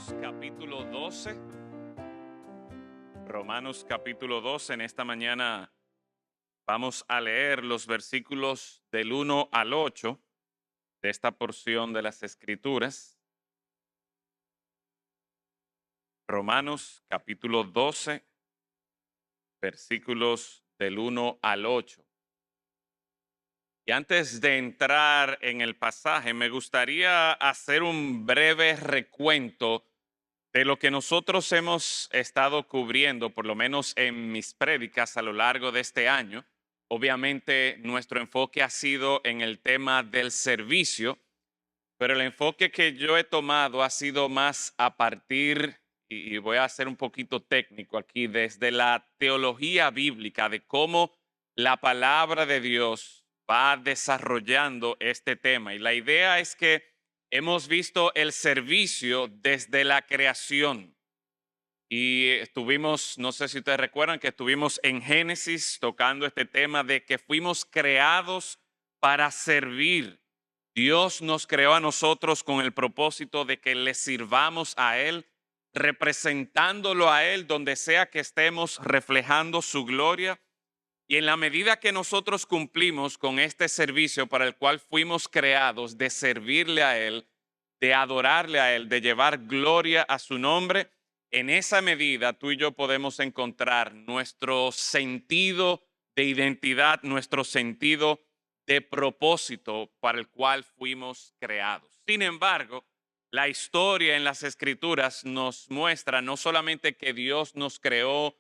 Romanos capítulo 12. Romanos capítulo 12. En esta mañana vamos a leer los versículos del 1 al 8 de esta porción de las Escrituras. Romanos capítulo 12, versículos del 1 al 8. Y antes de entrar en el pasaje, me gustaría hacer un breve recuento de lo que nosotros hemos estado cubriendo, por lo menos en mis prédicas a lo largo de este año. Obviamente, nuestro enfoque ha sido en el tema del servicio, pero el enfoque que yo he tomado ha sido más a partir, y voy a ser un poquito técnico aquí, desde la teología bíblica, de cómo la palabra de Dios va desarrollando este tema. Y la idea es que hemos visto el servicio desde la creación. Y estuvimos, no sé si ustedes recuerdan, que estuvimos en Génesis tocando este tema de que fuimos creados para servir. Dios nos creó a nosotros con el propósito de que le sirvamos a Él, representándolo a Él donde sea que estemos, reflejando su gloria. Y en la medida que nosotros cumplimos con este servicio para el cual fuimos creados, de servirle a Él, de adorarle a Él, de llevar gloria a su nombre, en esa medida tú y yo podemos encontrar nuestro sentido de identidad, nuestro sentido de propósito para el cual fuimos creados. Sin embargo, la historia en las Escrituras nos muestra no solamente que Dios nos creó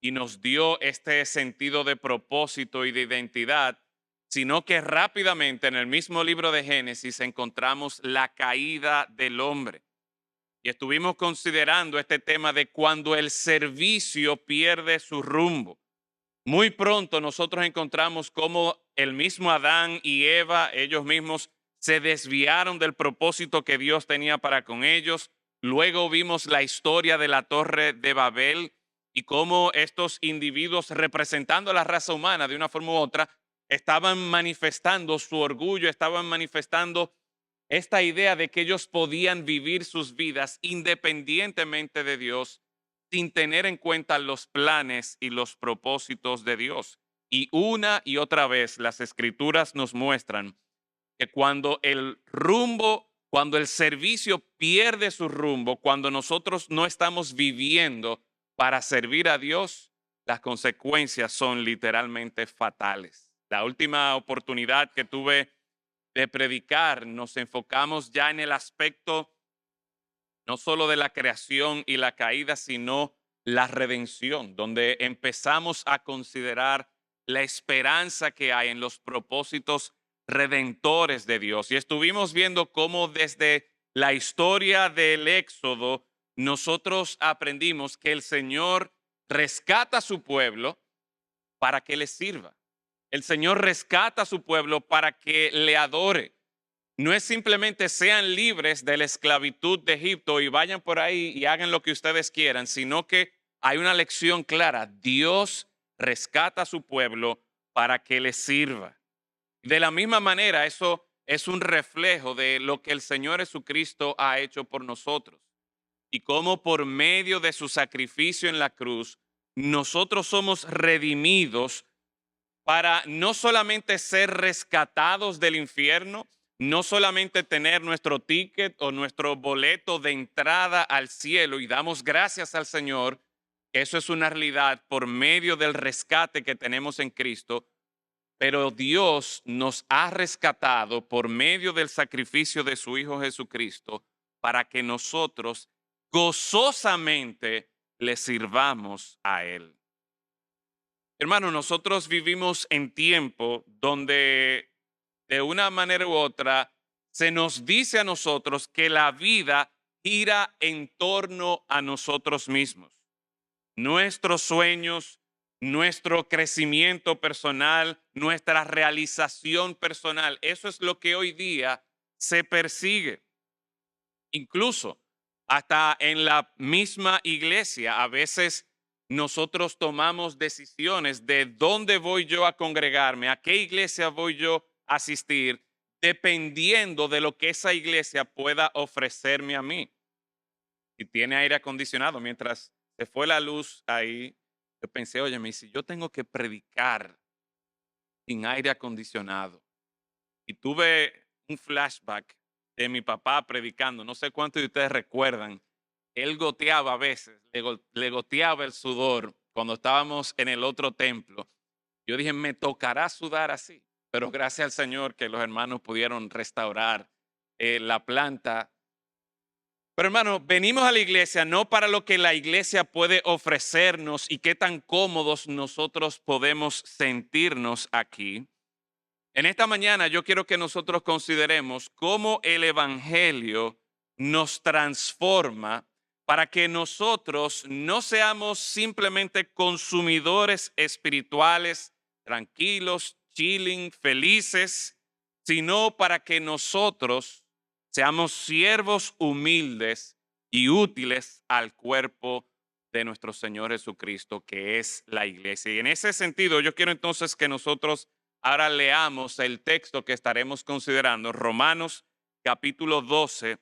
y nos dio este sentido de propósito y de identidad, sino que rápidamente en el mismo libro de Génesis encontramos la caída del hombre. Y estuvimos considerando este tema de cuando el servicio pierde su rumbo. Muy pronto nosotros encontramos cómo el mismo Adán y Eva, ellos mismos se desviaron del propósito que Dios tenía para con ellos. Luego vimos la historia de la Torre de Babel y cómo estos individuos representando a la raza humana de una forma u otra estaban manifestando su orgullo, estaban manifestando esta idea de que ellos podían vivir sus vidas independientemente de Dios, sin tener en cuenta los planes y los propósitos de Dios. Y una y otra vez las Escrituras nos muestran que cuando el rumbo, cuando el servicio pierde su rumbo, cuando nosotros no estamos viviendo para servir a Dios, las consecuencias son literalmente fatales. La última oportunidad que tuve de predicar, nos enfocamos ya en el aspecto no solo de la creación y la caída, sino la redención, donde empezamos a considerar la esperanza que hay en los propósitos redentores de Dios. Y estuvimos viendo cómo desde la historia del Éxodo nosotros aprendimos que el Señor rescata a su pueblo para que le sirva. El Señor rescata a su pueblo para que le adore. No es simplemente sean libres de la esclavitud de Egipto y vayan por ahí y hagan lo que ustedes quieran, sino que hay una lección clara. Dios rescata a su pueblo para que le sirva. De la misma manera, eso es un reflejo de lo que el Señor Jesucristo ha hecho por nosotros y cómo por medio de su sacrificio en la cruz, nosotros somos redimidos para no solamente ser rescatados del infierno, no solamente tener nuestro ticket o nuestro boleto de entrada al cielo, y damos gracias al Señor, eso es una realidad por medio del rescate que tenemos en Cristo, pero Dios nos ha rescatado por medio del sacrificio de su Hijo Jesucristo para que nosotros gozosamente le sirvamos a Él. Hermano, nosotros vivimos en tiempo donde de una manera u otra se nos dice a nosotros que la vida gira en torno a nosotros mismos. Nuestros sueños, nuestro crecimiento personal, nuestra realización personal, eso es lo que hoy día se persigue. Incluso hasta en la misma iglesia, a veces nosotros tomamos decisiones de dónde voy yo a congregarme, a qué iglesia voy yo a asistir, dependiendo de lo que esa iglesia pueda ofrecerme a mí. y tiene aire acondicionado. Mientras se fue la luz ahí, yo pensé, oye, si yo tengo que predicar sin aire acondicionado, y tuve un flashback de mi papá predicando, no sé cuántos de ustedes recuerdan, él goteaba a veces, le goteaba el sudor cuando estábamos en el otro templo. Yo dije, me tocará sudar así, pero gracias al Señor que los hermanos pudieron restaurar la planta. Pero hermano, venimos a la iglesia no para lo que la iglesia puede ofrecernos y qué tan cómodos nosotros podemos sentirnos aquí. En esta mañana yo quiero que nosotros consideremos cómo el Evangelio nos transforma para que nosotros no seamos simplemente consumidores espirituales, tranquilos, chilling, felices, sino para que nosotros seamos siervos humildes y útiles al cuerpo de nuestro Señor Jesucristo, que es la iglesia. Y en ese sentido, yo quiero entonces que nosotros ahora leamos el texto que estaremos considerando, Romanos capítulo 12,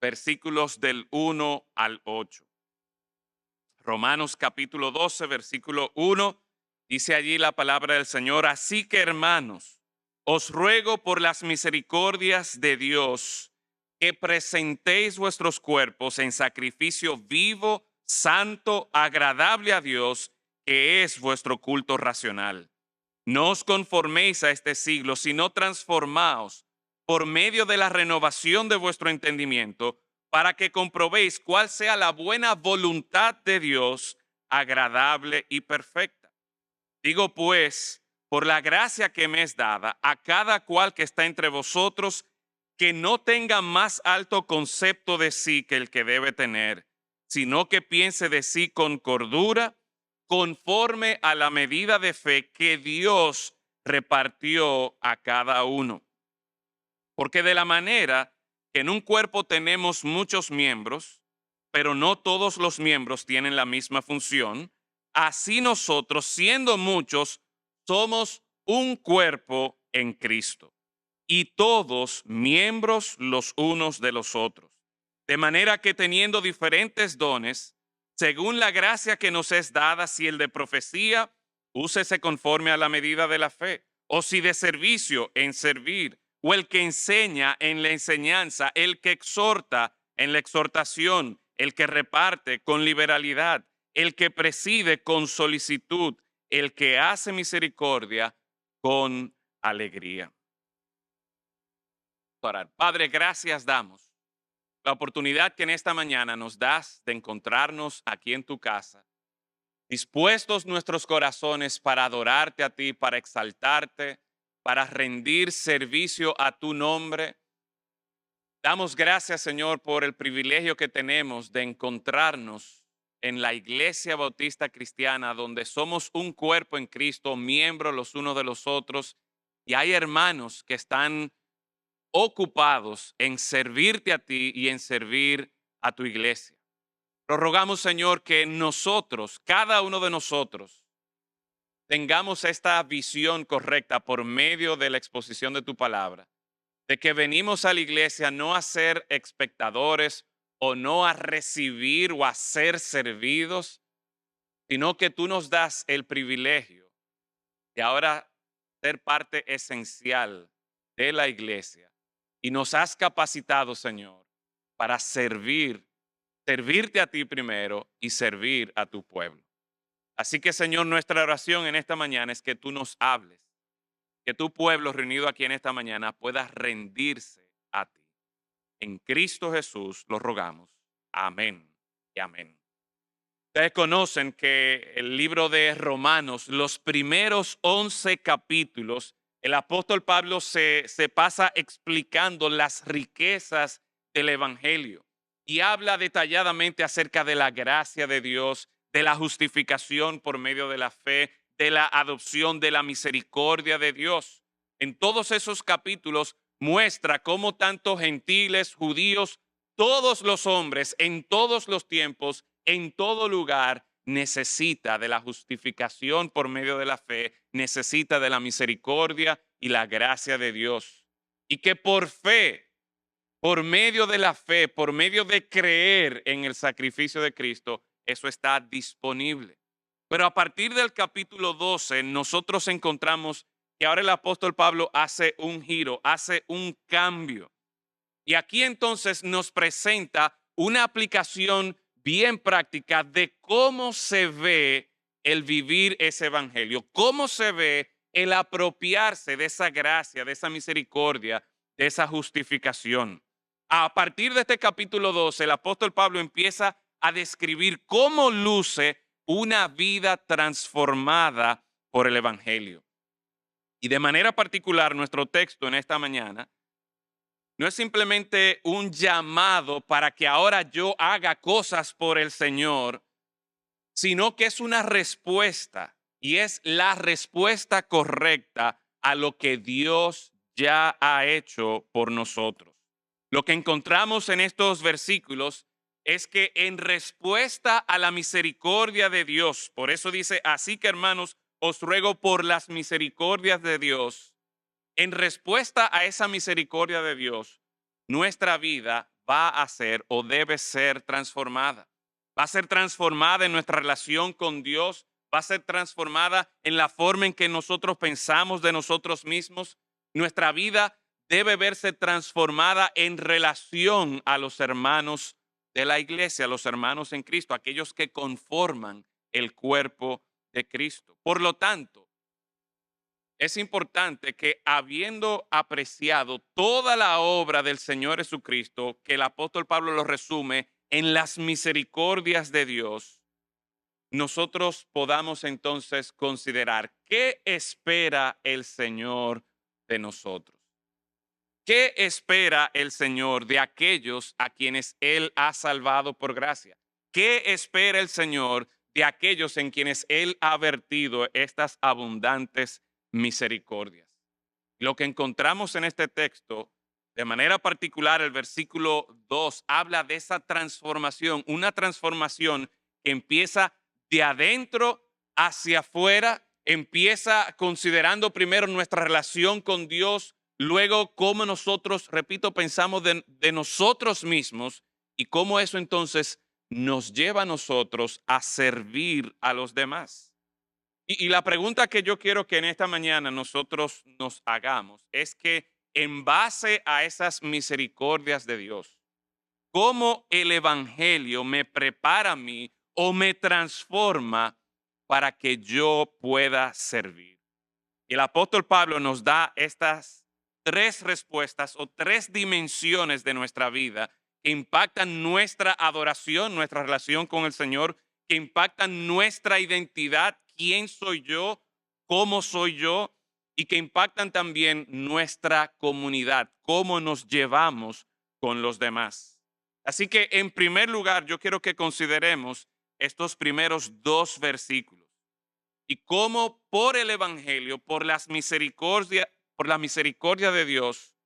versículos del 1 al 8. Romanos capítulo 12, versículo 1, dice allí la palabra del Señor: así que hermanos, os ruego por las misericordias de Dios que presentéis vuestros cuerpos en sacrificio vivo, santo, agradable a Dios, que es vuestro culto racional. No os conforméis a este siglo, sino transformaos por medio de la renovación de vuestro entendimiento, para que comprobéis cuál sea la buena voluntad de Dios, agradable y perfecta. Digo pues, por la gracia que me es dada, a cada cual que está entre vosotros, que no tenga más alto concepto de sí que el que debe tener, sino que piense de sí con cordura, conforme a la medida de fe que Dios repartió a cada uno. Porque de la manera que en un cuerpo tenemos muchos miembros, pero no todos los miembros tienen la misma función, así nosotros, siendo muchos, somos un cuerpo en Cristo, y todos miembros los unos de los otros. De manera que teniendo diferentes dones, según la gracia que nos es dada, si el de profecía, úsese conforme a la medida de la fe, o si de servicio, en servir, o el que enseña en la enseñanza, el que exhorta en la exhortación, el que reparte con liberalidad, el que preside con solicitud, el que hace misericordia con alegría. Orar. Padre, gracias damos la oportunidad que en esta mañana nos das de encontrarnos aquí en tu casa, dispuestos nuestros corazones para adorarte a ti, para exaltarte, para rendir servicio a tu nombre. Damos gracias, Señor, por el privilegio que tenemos de encontrarnos en la Iglesia Bautista Cristiana, donde somos un cuerpo en Cristo, miembros los unos de los otros, y hay hermanos que están ocupados en servirte a ti y en servir a tu iglesia. Pero rogamos, Señor, que nosotros, cada uno de nosotros, tengamos esta visión correcta por medio de la exposición de tu palabra, de que venimos a la iglesia no a ser espectadores o no a recibir o a ser servidos, sino que tú nos das el privilegio de ahora ser parte esencial de la iglesia. Y nos has capacitado, Señor, para servirte a ti primero y servir a tu pueblo. Así que, Señor, nuestra oración en esta mañana es que tú nos hables, que tu pueblo reunido aquí en esta mañana pueda rendirse a ti. En Cristo Jesús lo rogamos. Amén y amén. Ustedes conocen que el libro de Romanos, los primeros 11 capítulos, el apóstol Pablo se pasa explicando las riquezas del Evangelio y habla detalladamente acerca de la gracia de Dios, de la justificación por medio de la fe, de la adopción, de la misericordia de Dios. En todos esos capítulos muestra cómo tanto gentiles, judíos, todos los hombres, en todos los tiempos, en todo lugar, necesita de la justificación por medio de la fe, necesita de la misericordia y la gracia de Dios. Y que por fe Por medio de la fe, por medio de creer en el sacrificio de Cristo, eso está disponible. Pero a partir del capítulo 12, nosotros encontramos que ahora el apóstol Pablo hace un giro, hace un cambio. Y aquí entonces nos presenta una aplicación bien práctica de cómo se ve el vivir ese evangelio, cómo se ve el apropiarse de esa gracia, de esa misericordia, de esa justificación. A partir de este capítulo 12, el apóstol Pablo empieza a describir cómo luce una vida transformada por el evangelio. Y de manera particular, nuestro texto en esta mañana no es simplemente un llamado para que ahora yo haga cosas por el Señor, sino que es una respuesta y es la respuesta correcta a lo que Dios ya ha hecho por nosotros. Lo que encontramos en estos versículos es que en respuesta a la misericordia de Dios, por eso dice, así que hermanos, os ruego por las misericordias de Dios, en respuesta a esa misericordia de Dios, nuestra vida va a ser o debe ser transformada. Va a ser transformada en nuestra relación con Dios, va a ser transformada en la forma en que nosotros pensamos de nosotros mismos. Nuestra vida debe verse transformada en relación a los hermanos de la iglesia, a los hermanos en Cristo, aquellos que conforman el cuerpo de Cristo. Por lo tanto, es importante que habiendo apreciado toda la obra del Señor Jesucristo, que el apóstol Pablo lo resume en las misericordias de Dios, nosotros podamos entonces considerar qué espera el Señor de nosotros. ¿Qué espera el Señor de aquellos a quienes Él ha salvado por gracia? ¿Qué espera el Señor de aquellos en quienes Él ha vertido estas abundantes misericordias? Lo que encontramos en este texto, de manera particular el versículo 2, habla de esa transformación, una transformación que empieza de adentro hacia afuera, empieza considerando primero nuestra relación con Dios, luego cómo nosotros, repito, pensamos de nosotros mismos y cómo eso entonces nos lleva a nosotros a servir a los demás. Y la pregunta que yo quiero que en esta mañana nosotros nos hagamos es que en base a esas misericordias de Dios, ¿cómo el Evangelio me prepara a mí o me transforma para que yo pueda servir? Y el apóstol Pablo nos da estas tres respuestas o tres dimensiones de nuestra vida que impactan nuestra adoración, nuestra relación con el Señor, que impactan nuestra identidad, quién soy yo, cómo soy yo, y que impactan también nuestra comunidad, cómo nos llevamos con los demás. Así que en primer lugar, yo quiero que consideremos estos primeros dos versículos y cómo por el Evangelio, por la misericordia de Dios,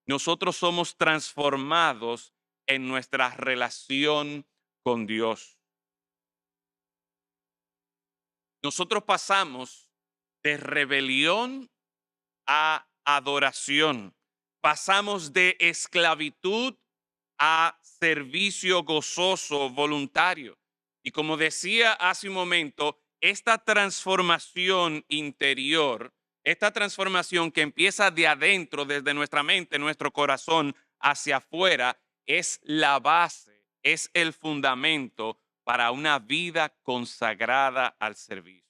nosotros somos transformados en nuestra relación con Dios. Nosotros pasamos de rebelión a adoración. Pasamos de esclavitud a servicio gozoso, voluntario. Y como decía hace un momento, esta transformación interior, esta transformación que empieza de adentro, desde nuestra mente, nuestro corazón, hacia afuera, es la base, es el fundamento para una vida consagrada al servicio.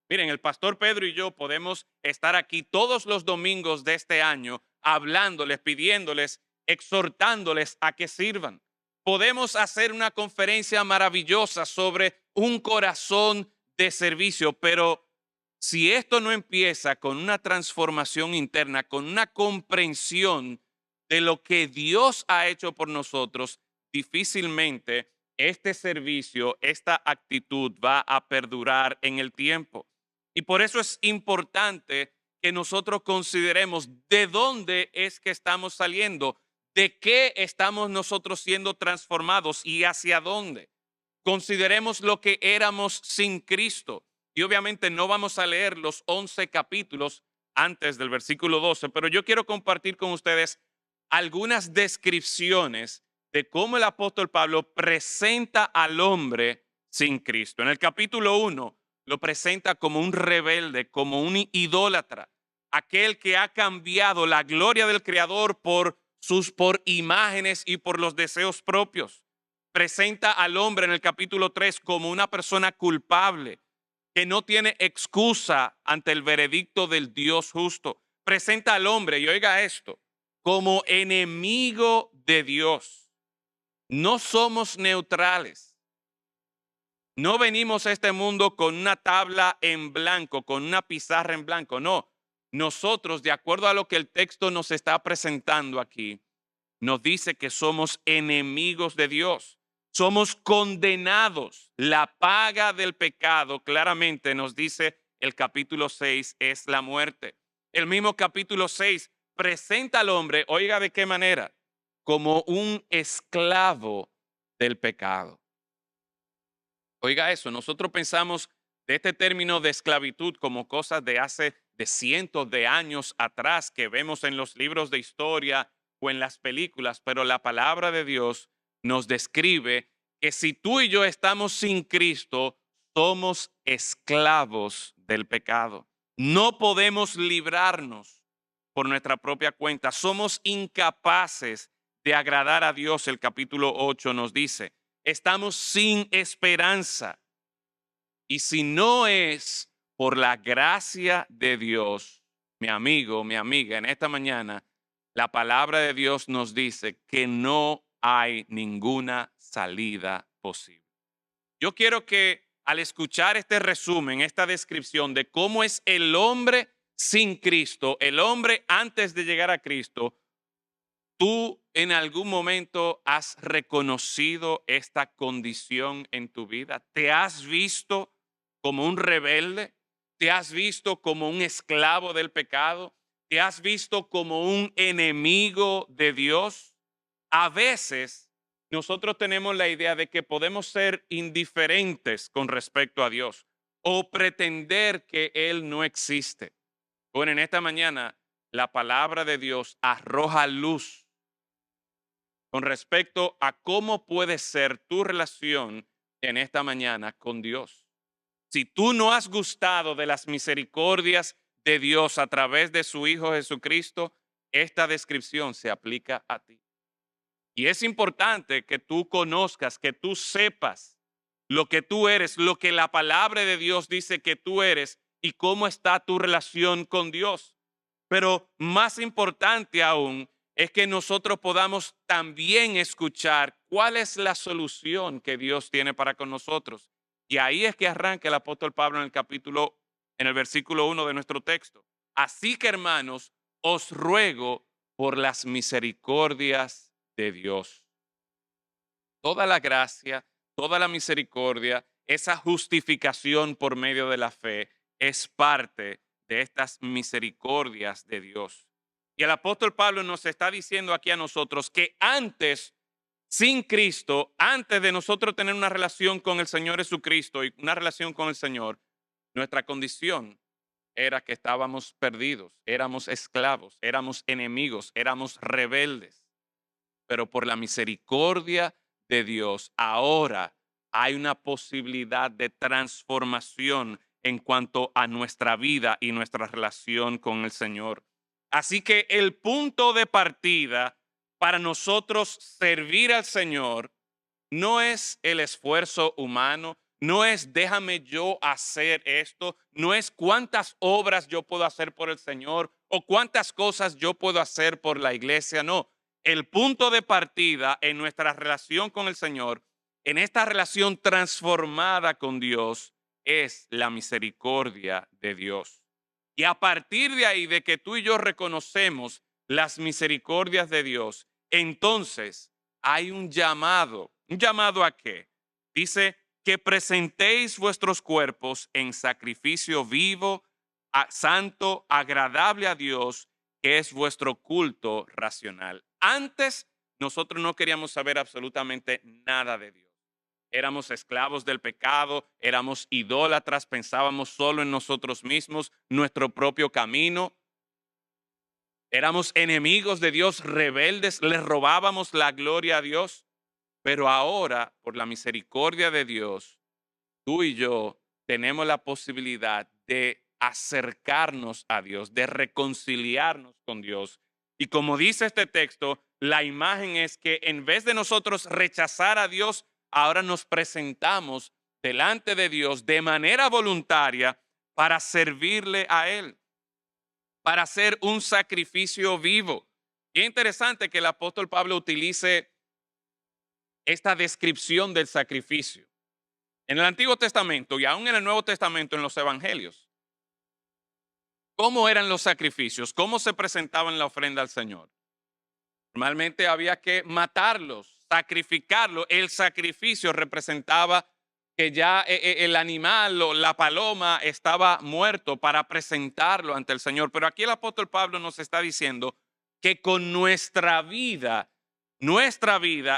Miren, el pastor Pedro y yo podemos estar aquí todos los domingos de este año hablándoles, pidiéndoles, exhortándoles a que sirvan. Podemos hacer una conferencia maravillosa sobre un corazón de servicio, pero si esto no empieza con una transformación interna, con una comprensión de lo que Dios ha hecho por nosotros, difícilmente este servicio, esta actitud va a perdurar en el tiempo. Y por eso es importante que nosotros consideremos de dónde es que estamos saliendo, de qué estamos nosotros siendo transformados y hacia dónde. Consideremos lo que éramos sin Cristo. Y obviamente no vamos a leer los 11 capítulos antes del versículo 12, pero yo quiero compartir con ustedes algunas descripciones de cómo el apóstol Pablo presenta al hombre sin Cristo. En el capítulo 1 lo presenta como un rebelde, como un idólatra, aquel que ha cambiado la gloria del Creador por imágenes y por los deseos propios. Presenta al hombre en el capítulo 3 como una persona culpable que no tiene excusa ante el veredicto del Dios justo. Presenta al hombre, y oiga esto, como enemigo de Dios. No somos neutrales. No venimos a este mundo con una tabla en blanco, con una pizarra en blanco. No, nosotros, de acuerdo a lo que el texto nos está presentando aquí, nos dice que somos enemigos de Dios. Somos condenados. La paga del pecado, claramente nos dice el capítulo 6, es la muerte. El mismo capítulo 6 presenta al hombre, oiga de qué manera, como un esclavo del pecado. Oiga eso, nosotros pensamos de este término de esclavitud como cosas de hace de cientos de años atrás que vemos en los libros de historia o en las películas, pero la palabra de Dios nos describe que si tú y yo estamos sin Cristo, somos esclavos del pecado. No podemos librarnos por nuestra propia cuenta. Somos incapaces de agradar a Dios. El capítulo 8 nos dice, estamos sin esperanza. Y si no es por la gracia de Dios, mi amigo, mi amiga, en esta mañana, la palabra de Dios nos dice que no hay ninguna salida posible. Yo quiero que al escuchar este resumen, esta descripción de cómo es el hombre sin Cristo, el hombre antes de llegar a Cristo, ¿tú en algún momento has reconocido esta condición en tu vida? ¿Te has visto como un rebelde? ¿Te has visto como un esclavo del pecado? ¿Te has visto como un enemigo de Dios? A veces nosotros tenemos la idea de que podemos ser indiferentes con respecto a Dios o pretender que Él no existe. Bueno, en esta mañana la palabra de Dios arroja luz con respecto a cómo puede ser tu relación en esta mañana con Dios. Si tú no has gustado de las misericordias de Dios a través de su Hijo Jesucristo, esta descripción se aplica a ti. Y es importante que tú conozcas, que tú sepas lo que tú eres, lo que la palabra de Dios dice que tú eres y cómo está tu relación con Dios. Pero más importante aún es que nosotros podamos también escuchar cuál es la solución que Dios tiene para con nosotros. Y ahí es que arranca el apóstol Pablo en el versículo 1 de nuestro texto. Así que, hermanos, os ruego por las misericordias de Dios. Toda la gracia, toda la misericordia, esa justificación por medio de la fe es parte de estas misericordias de Dios. Y el apóstol Pablo nos está diciendo aquí a nosotros que antes, sin Cristo, antes de nosotros tener una relación con el Señor Jesucristo y una relación con el Señor, nuestra condición era que estábamos perdidos, éramos esclavos, éramos enemigos, éramos rebeldes. Pero por la misericordia de Dios, ahora hay una posibilidad de transformación en cuanto a nuestra vida y nuestra relación con el Señor. Así que el punto de partida para nosotros servir al Señor no es el esfuerzo humano, no es déjame yo hacer esto, no es cuántas obras yo puedo hacer por el Señor o cuántas cosas yo puedo hacer por la iglesia, no. El punto de partida en nuestra relación con el Señor, en esta relación transformada con Dios, es la misericordia de Dios. Y a partir de ahí, de que tú y yo reconocemos las misericordias de Dios, entonces hay un llamado. ¿Un llamado a qué? Dice que presentéis vuestros cuerpos en sacrificio vivo, santo, agradable a Dios, que es vuestro culto racional. Antes nosotros no queríamos saber absolutamente nada de Dios. Éramos esclavos del pecado, éramos idólatras, pensábamos solo en nosotros mismos, nuestro propio camino. Éramos enemigos de Dios, rebeldes, le robábamos la gloria a Dios. Pero ahora, por la misericordia de Dios, tú y yo tenemos la posibilidad de acercarnos a Dios, de reconciliarnos con Dios. Y como dice este texto, la imagen es que en vez de nosotros rechazar a Dios, ahora nos presentamos delante de Dios de manera voluntaria para servirle a Él, para hacer un sacrificio vivo. Y es interesante que el apóstol Pablo utilice esta descripción del sacrificio. En el Antiguo Testamento y aún en el Nuevo Testamento, en los Evangelios, ¿cómo eran los sacrificios? ¿Cómo se presentaban la ofrenda al Señor? Normalmente había que matarlos, sacrificarlos. El sacrificio representaba que ya el animal o la paloma estaba muerto para presentarlo ante el Señor. Pero aquí el apóstol Pablo nos está diciendo que con nuestra vida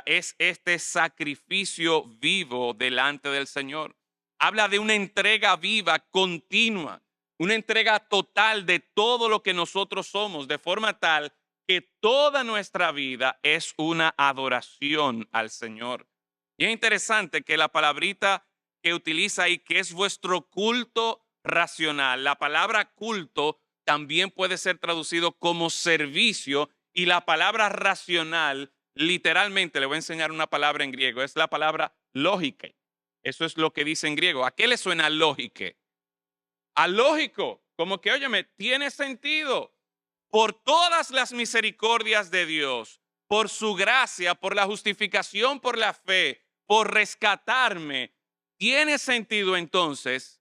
es este sacrificio vivo delante del Señor. Habla de una entrega viva, continua, una entrega total de todo lo que nosotros somos, de forma tal que toda nuestra vida es una adoración al Señor. Y es interesante que la palabrita que utiliza ahí, que es vuestro culto racional, la palabra culto también puede ser traducido como servicio, y la palabra racional, literalmente, le voy a enseñar una palabra en griego, es la palabra lógica. Eso es lo que dice en griego. ¿A qué le suena lógica? A lógico, como que, óyeme, tiene sentido. Por todas las misericordias de Dios, por su gracia, por la justificación, por la fe, por rescatarme, tiene sentido entonces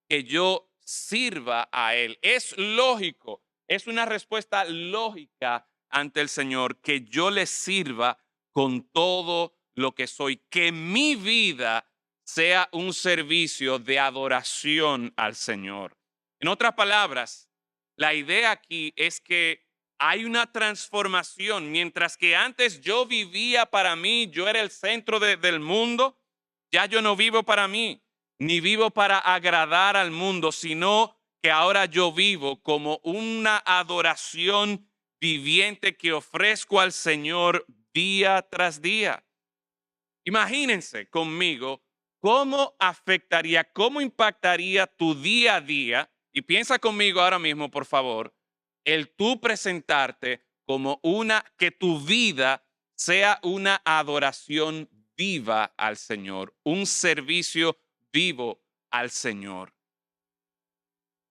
que yo sirva a Él. Es lógico, es una respuesta lógica ante el Señor que yo le sirva con todo lo que soy, que mi vida sea un servicio de adoración al Señor. En otras palabras, la idea aquí es que hay una transformación. Mientras que antes yo vivía para mí, yo era el centro del mundo, ya yo no vivo para mí, ni vivo para agradar al mundo, sino que ahora yo vivo como una adoración viviente que ofrezco al Señor día tras día. Imagínense conmigo cómo afectaría, cómo impactaría tu día a día, y piensa conmigo ahora mismo, por favor, el tú presentarte como que tu vida sea una adoración viva al Señor, un servicio vivo al Señor.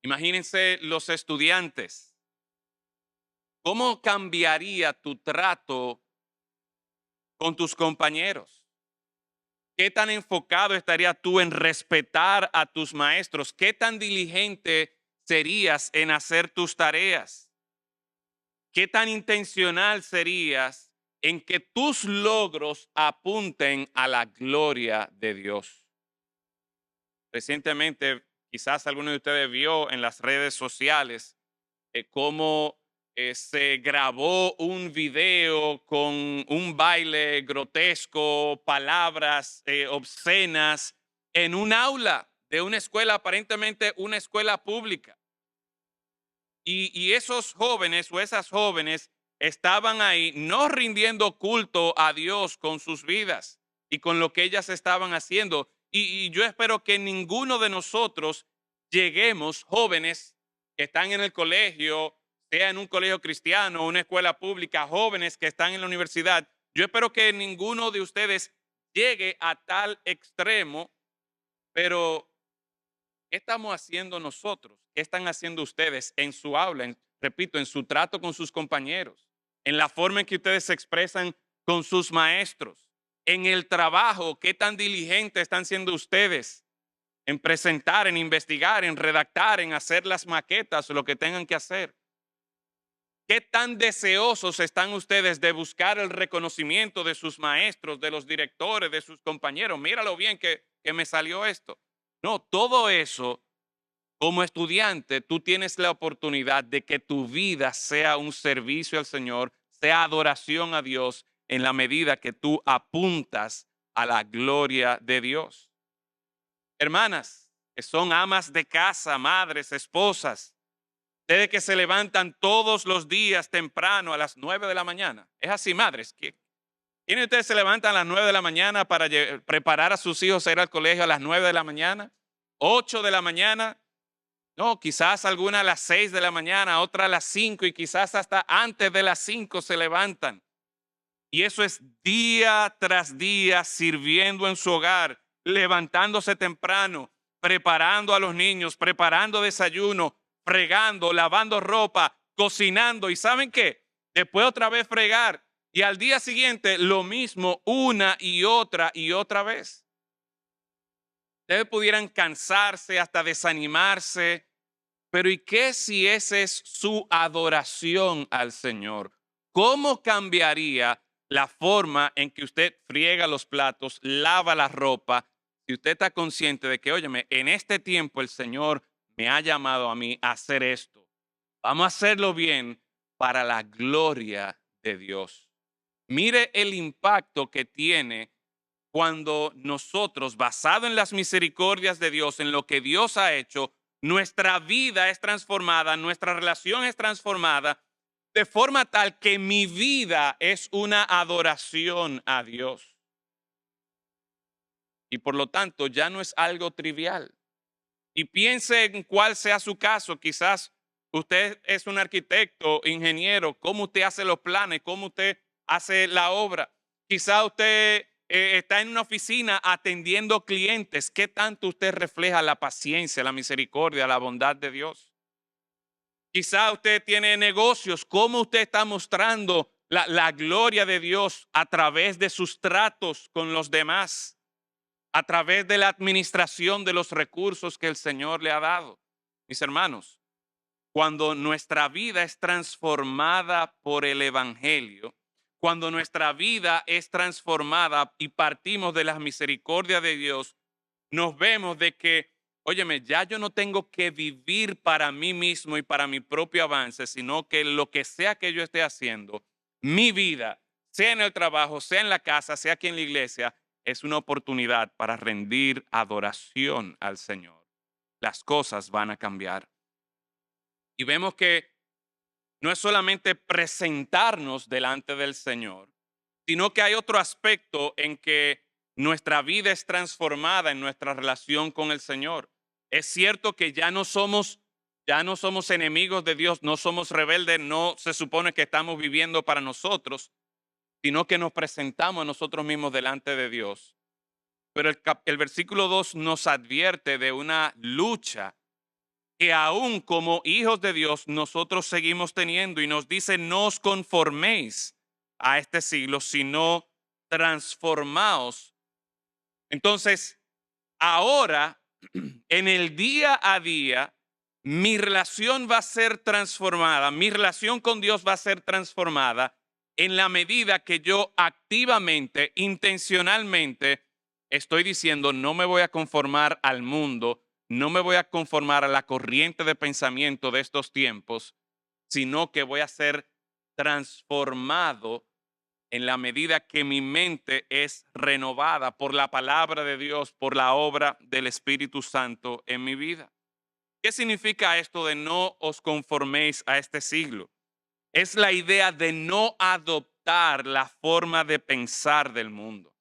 Imagínense los estudiantes. ¿Cómo cambiaría tu trato con tus compañeros? ¿Qué tan enfocado estarías tú en respetar a tus maestros? ¿Qué tan diligente serías en hacer tus tareas? ¿Qué tan intencional serías en que tus logros apunten a la gloria de Dios? Recientemente, quizás alguno de ustedes vio en las redes sociales cómo se grabó un video con un baile grotesco, palabras obscenas en un aula de una escuela, aparentemente una escuela pública. Y esos jóvenes o esas jóvenes estaban ahí no rindiendo culto a Dios con sus vidas y con lo que ellas estaban haciendo. Y yo espero que ninguno de nosotros lleguemos, jóvenes que están en el colegio, sea en un colegio cristiano o una escuela pública, jóvenes que están en la universidad, yo espero que ninguno de ustedes llegue a tal extremo, pero ¿qué estamos haciendo nosotros? ¿Qué están haciendo ustedes en su aula? Repito, en su trato con sus compañeros, en la forma en que ustedes se expresan con sus maestros, en el trabajo, ¿qué tan diligentes están siendo ustedes en presentar, en investigar, en redactar, en hacer las maquetas o lo que tengan que hacer? ¿Qué tan deseosos están ustedes de buscar el reconocimiento de sus maestros, de los directores, de sus compañeros? Míralo bien que me salió esto. No, todo eso, como estudiante, tú tienes la oportunidad de que tu vida sea un servicio al Señor, sea adoración a Dios en la medida que tú apuntas a la gloria de Dios. Hermanas, que son amas de casa, madres, esposas, Ustedes que se levantan todos los días temprano a las 9 de la mañana. Es así, madres. ¿Quiénes de ustedes se levantan a las 9 de la mañana para preparar a sus hijos a ir al colegio a las 9 de la mañana? 8 de la mañana. No, quizás alguna a las 6 de la mañana, otra a las 5 y quizás hasta antes de las 5 se levantan. Y eso es día tras día sirviendo en su hogar, levantándose temprano, preparando a los niños, preparando desayuno, fregando, lavando ropa, cocinando. ¿Y saben qué? Después otra vez fregar. Y al día siguiente lo mismo una y otra vez. Ustedes pudieran cansarse, hasta desanimarse. Pero ¿y qué si esa es su adoración al Señor? ¿Cómo cambiaría la forma en que usted friega los platos, lava la ropa, si usted está consciente de que, óyeme, en este tiempo el Señor me ha llamado a mí a hacer esto? Vamos a hacerlo bien para la gloria de Dios. Mire el impacto que tiene cuando nosotros, basado en las misericordias de Dios, en lo que Dios ha hecho, nuestra vida es transformada, nuestra relación es transformada, de forma tal que mi vida es una adoración a Dios. Y por lo tanto ya no es algo trivial. Y piense en cuál sea su caso. Quizás usted es un arquitecto, ingeniero, cómo usted hace los planes, cómo usted hace la obra. Quizás usted está en una oficina atendiendo clientes. ¿Qué tanto usted refleja la paciencia, la misericordia, la bondad de Dios? Quizás usted tiene negocios. ¿Cómo usted está mostrando la gloria de Dios a través de sus tratos con los demás? A través de la administración de los recursos que el Señor le ha dado. Mis hermanos, cuando nuestra vida es transformada por el Evangelio, cuando nuestra vida es transformada y partimos de la misericordia de Dios, nos vemos de que, óyeme, ya yo no tengo que vivir para mí mismo y para mi propio avance, sino que lo que sea que yo esté haciendo, mi vida, sea en el trabajo, sea en la casa, sea aquí en la iglesia, es una oportunidad para rendir adoración al Señor. Las cosas van a cambiar. Y vemos que no es solamente presentarnos delante del Señor, sino que hay otro aspecto en que nuestra vida es transformada en nuestra relación con el Señor. Es cierto que ya no somos enemigos de Dios, no somos rebeldes, no se supone que estamos viviendo para nosotros, sino que nos presentamos a nosotros mismos delante de Dios. Pero el versículo 2 nos advierte de una lucha que aún como hijos de Dios nosotros seguimos teniendo y nos dice: no os conforméis a este siglo, sino transformaos. Entonces, ahora, en el día a día, mi relación va a ser transformada, mi relación con Dios va a ser transformada en la medida que yo activamente, intencionalmente, estoy diciendo: no me voy a conformar al mundo, no me voy a conformar a la corriente de pensamiento de estos tiempos, sino que voy a ser transformado en la medida que mi mente es renovada por la palabra de Dios, por la obra del Espíritu Santo en mi vida. ¿Qué significa esto de no os conforméis a este siglo? Es la idea de no adoptar la forma de pensar del mundo.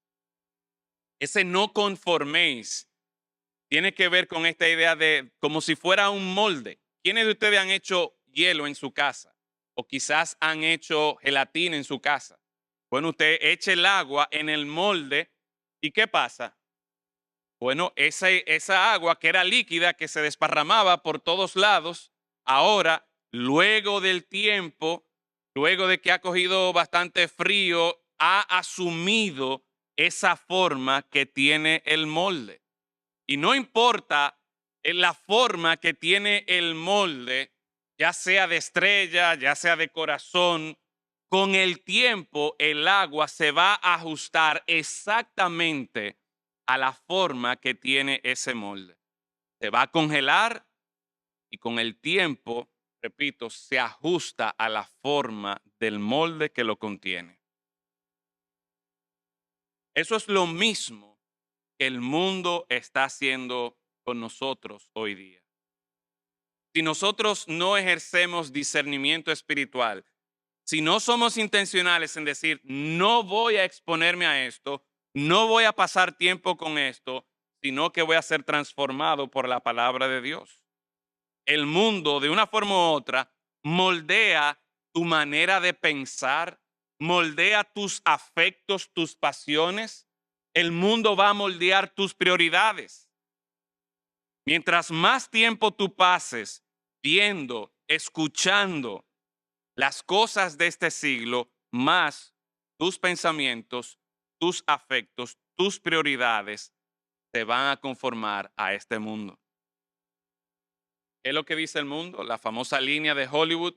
Ese no conforméis tiene que ver con esta idea de como si fuera un molde. ¿Quiénes de ustedes han hecho hielo en su casa? O quizás han hecho gelatina en su casa. Bueno, usted echa el agua en el molde y ¿qué pasa? Bueno, esa agua que era líquida, que se desparramaba por todos lados, ahora, luego del tiempo, luego de que ha cogido bastante frío, ha asumido esa forma que tiene el molde. Y no importa la forma que tiene el molde, ya sea de estrella, ya sea de corazón, con el tiempo el agua se va a ajustar exactamente a la forma que tiene ese molde. Se va a congelar y con el tiempo, repito, se ajusta a la forma del molde que lo contiene. Eso es lo mismo que el mundo está haciendo con nosotros hoy día. si nosotros no ejercemos discernimiento espiritual, si no somos intencionales en decir, no voy a exponerme a esto, no voy a pasar tiempo con esto, sino que voy a ser transformado por la palabra de Dios. El mundo, de una forma u otra, moldea tu manera de pensar, moldea tus afectos, tus pasiones. El mundo va a moldear tus prioridades. Mientras más tiempo tú pases viendo, escuchando las cosas de este siglo, más tus pensamientos, tus afectos, tus prioridades se van a conformar a este mundo. ¿Qué es lo que dice el mundo? La famosa línea de Hollywood,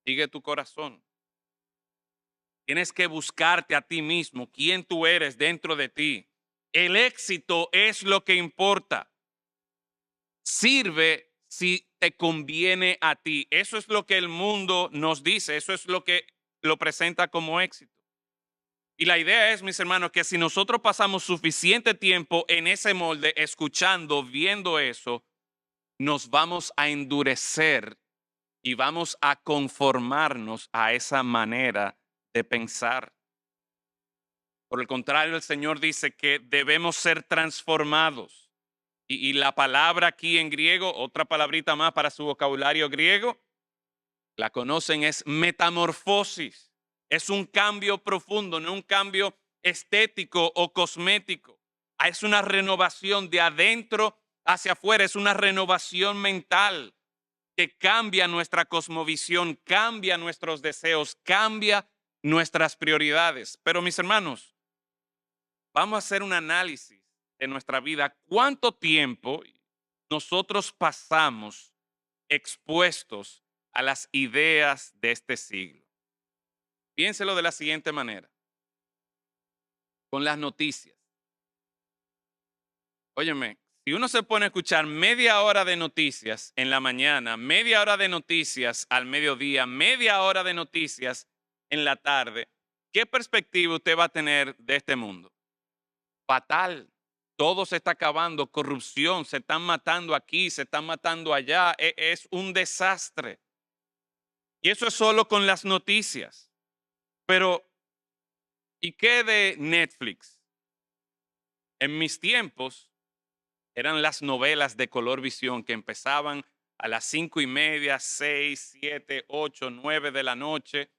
sigue tu corazón. Tienes que buscarte a ti mismo, quién tú eres dentro de ti. El éxito es lo que importa. Sirve si te conviene a ti. Eso es lo que el mundo nos dice, eso es lo que lo presenta como éxito. Y la idea es, mis hermanos, que si nosotros pasamos suficiente tiempo en ese molde, escuchando, viendo eso, nos vamos a endurecer y vamos a conformarnos a esa manera de pensar. Por el contrario, el Señor dice que debemos ser transformados. Y la palabra aquí en griego, otra palabrita más para su vocabulario griego, la conocen, es metamorfosis. Es un cambio profundo, no un cambio estético o cosmético. Es una renovación de adentro hacia afuera, es una renovación mental que cambia nuestra cosmovisión, cambia nuestros deseos, cambia nuestras prioridades. Pero mis hermanos, vamos a hacer un análisis de nuestra vida. ¿Cuánto tiempo nosotros pasamos expuestos a las ideas de este siglo? Piénselo de la siguiente manera, con las noticias. Óyeme, si uno se pone a escuchar media hora de noticias en la mañana, media hora de noticias al mediodía, media hora de noticias en la tarde, ¿qué perspectiva usted va a tener de este mundo? Fatal. Todo se está acabando, corrupción, se están matando aquí, se están matando allá, es un desastre. Y eso es solo con las noticias. Pero, ¿y qué de Netflix? En mis tiempos eran las novelas de color visión que empezaban a las 5:30, 6, 7, 8, 9 de la noche.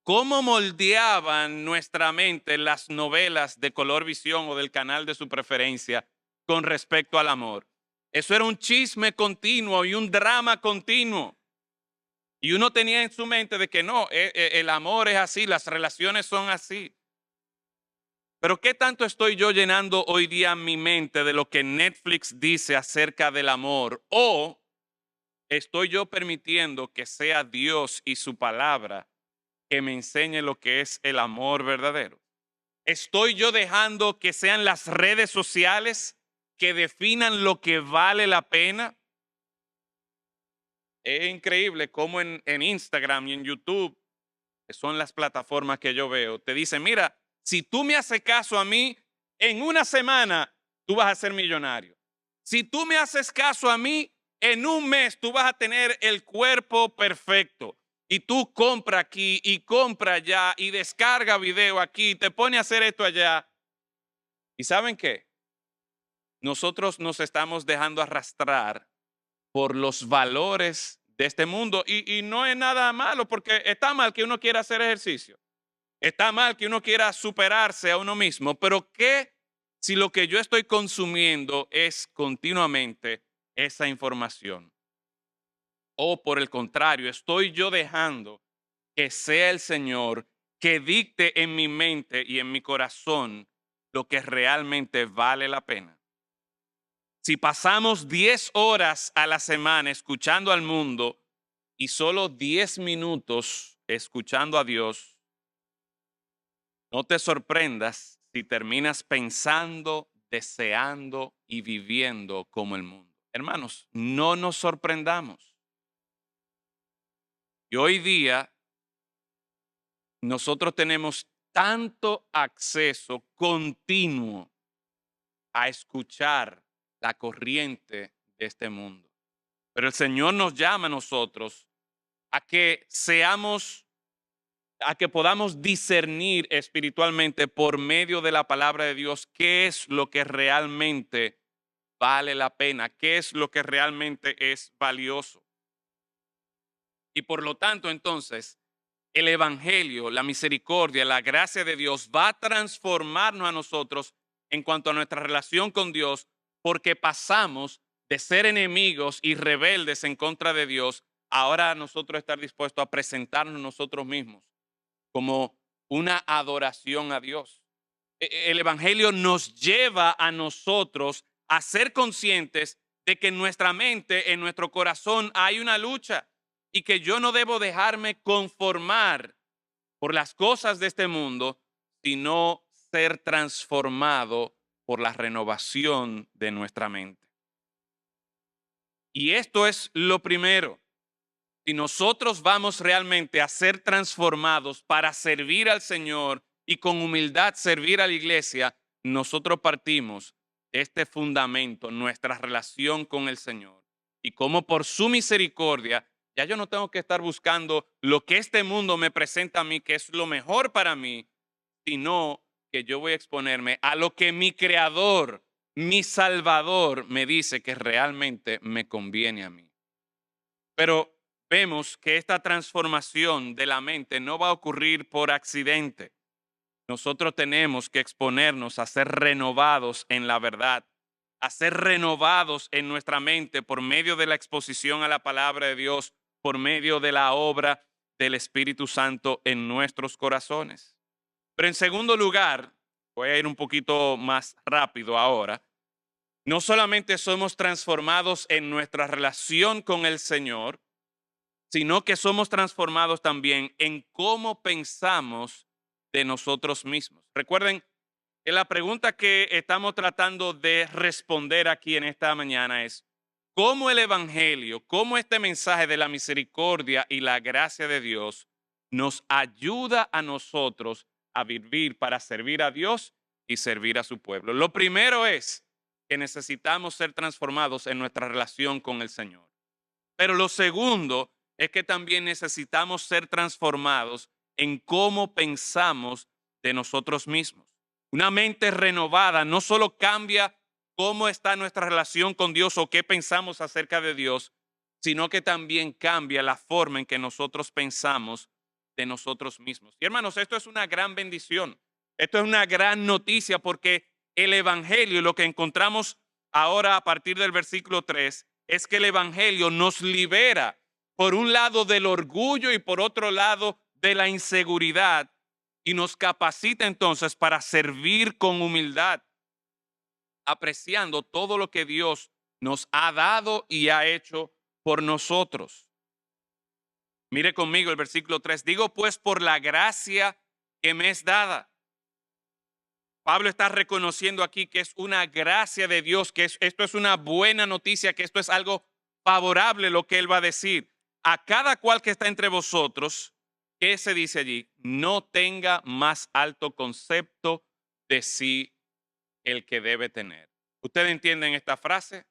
¿Cómo moldeaban nuestra mente las novelas de color visión o del canal de su preferencia con respecto al amor? Eso era un chisme continuo y un drama continuo. Y uno tenía en su mente de que no, el amor es así, las relaciones son así. Pero ¿qué tanto estoy yo llenando hoy día mi mente de lo que Netflix dice acerca del amor? ¿O estoy yo permitiendo que sea Dios y su palabra que me enseñe lo que es el amor verdadero? ¿Estoy yo dejando que sean las redes sociales que definan lo que vale la pena? Es increíble cómo en Instagram y en YouTube, que son las plataformas que yo veo, te dicen, mira, si tú me haces caso a mí, en una semana tú vas a ser millonario. Si tú me haces caso a mí, en un mes tú vas a tener el cuerpo perfecto. Y tú compra aquí y compra allá y descarga video aquí, te pone a hacer esto allá. ¿Y saben qué? Nosotros nos estamos dejando arrastrar por los valores de este mundo y no es nada malo porque está mal que uno quiera hacer ejercicio. Está mal que uno quiera superarse a uno mismo, pero ¿qué si lo que yo estoy consumiendo es continuamente esa información? O por el contrario, estoy yo dejando que sea el Señor que dicte en mi mente y en mi corazón lo que realmente vale la pena. Si pasamos 10 horas a la semana escuchando al mundo y solo 10 minutos escuchando a Dios, no te sorprendas si terminas pensando, deseando y viviendo como el mundo. Hermanos, no nos sorprendamos. Y hoy día nosotros tenemos tanto acceso continuo a escuchar la corriente de este mundo. Pero el Señor nos llama a nosotros a que a que podamos discernir espiritualmente por medio de la palabra de Dios qué es lo que realmente vale la pena, qué es lo que realmente es valioso. Y por lo tanto, entonces, el Evangelio, la misericordia, la gracia de Dios va a transformarnos a nosotros en cuanto a nuestra relación con Dios, porque pasamos de ser enemigos y rebeldes en contra de Dios, ahora a nosotros estar dispuestos a presentarnos nosotros mismos como una adoración a Dios. El Evangelio nos lleva a nosotros a ser conscientes de que en nuestra mente, en nuestro corazón hay una lucha y que yo no debo dejarme conformar por las cosas de este mundo, sino ser transformado por la renovación de nuestra mente. Y esto es lo primero. Si nosotros vamos realmente a ser transformados para servir al Señor y con humildad servir a la iglesia, nosotros partimos de este fundamento, nuestra relación con el Señor. Y como por su misericordia, ya yo no tengo que estar buscando lo que este mundo me presenta a mí, que es lo mejor para mí, sino que yo voy a exponerme a lo que mi Creador, mi Salvador, me dice que realmente me conviene a mí. Pero vemos que esta transformación de la mente no va a ocurrir por accidente. Nosotros tenemos que exponernos a ser renovados en la verdad, a ser renovados en nuestra mente por medio de la exposición a la palabra de Dios, por medio de la obra del Espíritu Santo en nuestros corazones. Pero en segundo lugar, voy a ir un poquito más rápido ahora, no solamente somos transformados en nuestra relación con el Señor, sino que somos transformados también en cómo pensamos de nosotros mismos. Recuerden que la pregunta que estamos tratando de responder aquí en esta mañana es, ¿cómo el Evangelio, cómo este mensaje de la misericordia y la gracia de Dios nos ayuda a nosotros a vivir para servir a Dios y servir a su pueblo? Lo primero es que necesitamos ser transformados en nuestra relación con el Señor. Pero lo segundo es que también necesitamos ser transformados en cómo pensamos de nosotros mismos. Una mente renovada no solo cambia cómo está nuestra relación con Dios o qué pensamos acerca de Dios, sino que también cambia la forma en que nosotros pensamos de nosotros mismos. Y hermanos, esto es una gran bendición. Esto es una gran noticia porque el Evangelio, lo que encontramos ahora a partir del versículo 3, es que el Evangelio nos libera por un lado del orgullo y por otro lado de la inseguridad y nos capacita entonces para servir con humildad, apreciando todo lo que Dios nos ha dado y ha hecho por nosotros. Mire conmigo el versículo 3. Digo pues por la gracia que me es dada. Pablo está reconociendo aquí que es una gracia de Dios, que esto es una buena noticia, que esto es algo favorable lo que él va a decir. A cada cual que está entre vosotros, ¿qué se dice allí? No tenga más alto concepto de sí el que debe tener. ¿Ustedes entienden esta frase?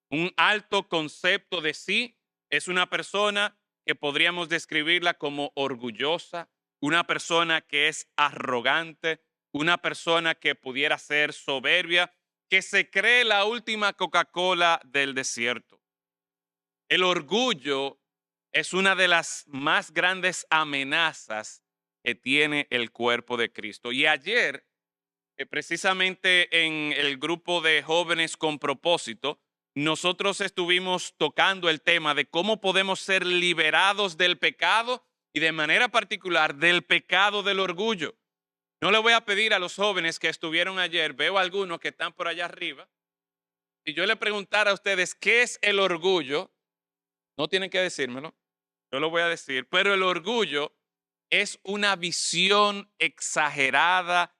Un alto concepto de sí es una persona que podríamos describirla como orgullosa, una persona que es arrogante, una persona que pudiera ser soberbia, que se cree la última Coca-Cola del desierto. El orgullo es una de las más grandes amenazas que tiene el cuerpo de Cristo. Y ayer, precisamente en el grupo de jóvenes con propósito, nosotros estuvimos tocando el tema de cómo podemos ser liberados del pecado y de manera particular del pecado del orgullo. No le voy a pedir a los jóvenes que estuvieron ayer, veo algunos que están por allá arriba, si yo le preguntara a ustedes qué es el orgullo, no tienen que decírmelo, yo lo voy a decir, pero el orgullo es una visión exagerada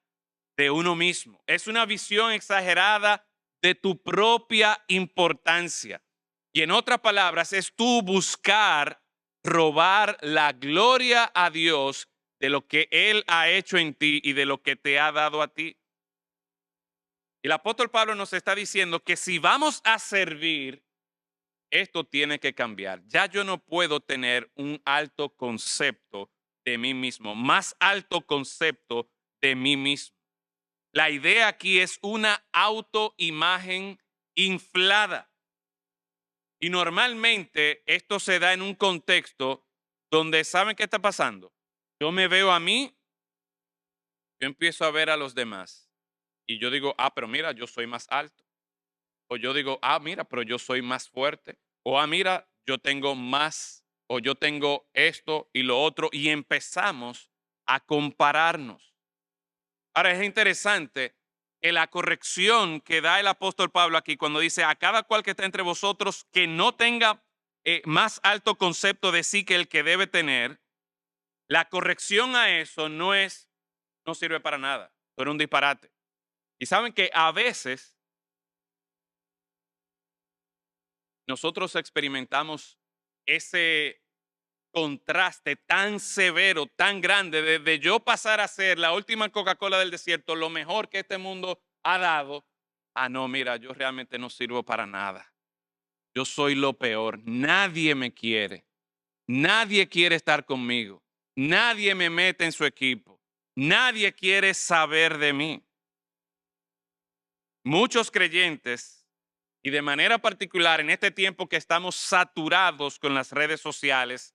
de uno mismo, es una visión exagerada de tu propia importancia. Y en otras palabras, es tú buscar robar la gloria a Dios de lo que Él ha hecho en ti y de lo que te ha dado a ti. Y el apóstol Pablo nos está diciendo que si vamos a servir, esto tiene que cambiar. Ya yo no puedo tener un alto concepto de mí mismo, más alto concepto de mí mismo. La idea aquí es una autoimagen inflada. Y normalmente esto se da en un contexto donde, ¿saben qué está pasando? Yo me veo a mí, yo empiezo a ver a los demás y yo digo, ah, pero mira, yo soy más alto. O yo digo, ah, mira, pero yo soy más fuerte. O ah, mira, yo tengo más, o yo tengo esto y lo otro. Y empezamos a compararnos. Ahora es interesante que la corrección que da el apóstol Pablo aquí cuando dice a cada cual que está entre vosotros que no tenga más alto concepto de sí que el que debe tener, la corrección a eso no sirve para nada. Pero un disparate. Y saben que a veces nosotros experimentamos ese contraste tan severo, tan grande, desde yo pasar a ser la última Coca-Cola del desierto, lo mejor que este mundo ha dado, ah, no, mira, yo realmente no sirvo para nada. Yo soy lo peor. Nadie me quiere. Nadie quiere estar conmigo. Nadie me mete en su equipo. Nadie quiere saber de mí. Muchos creyentes, y de manera particular en este tiempo que estamos saturados con las redes sociales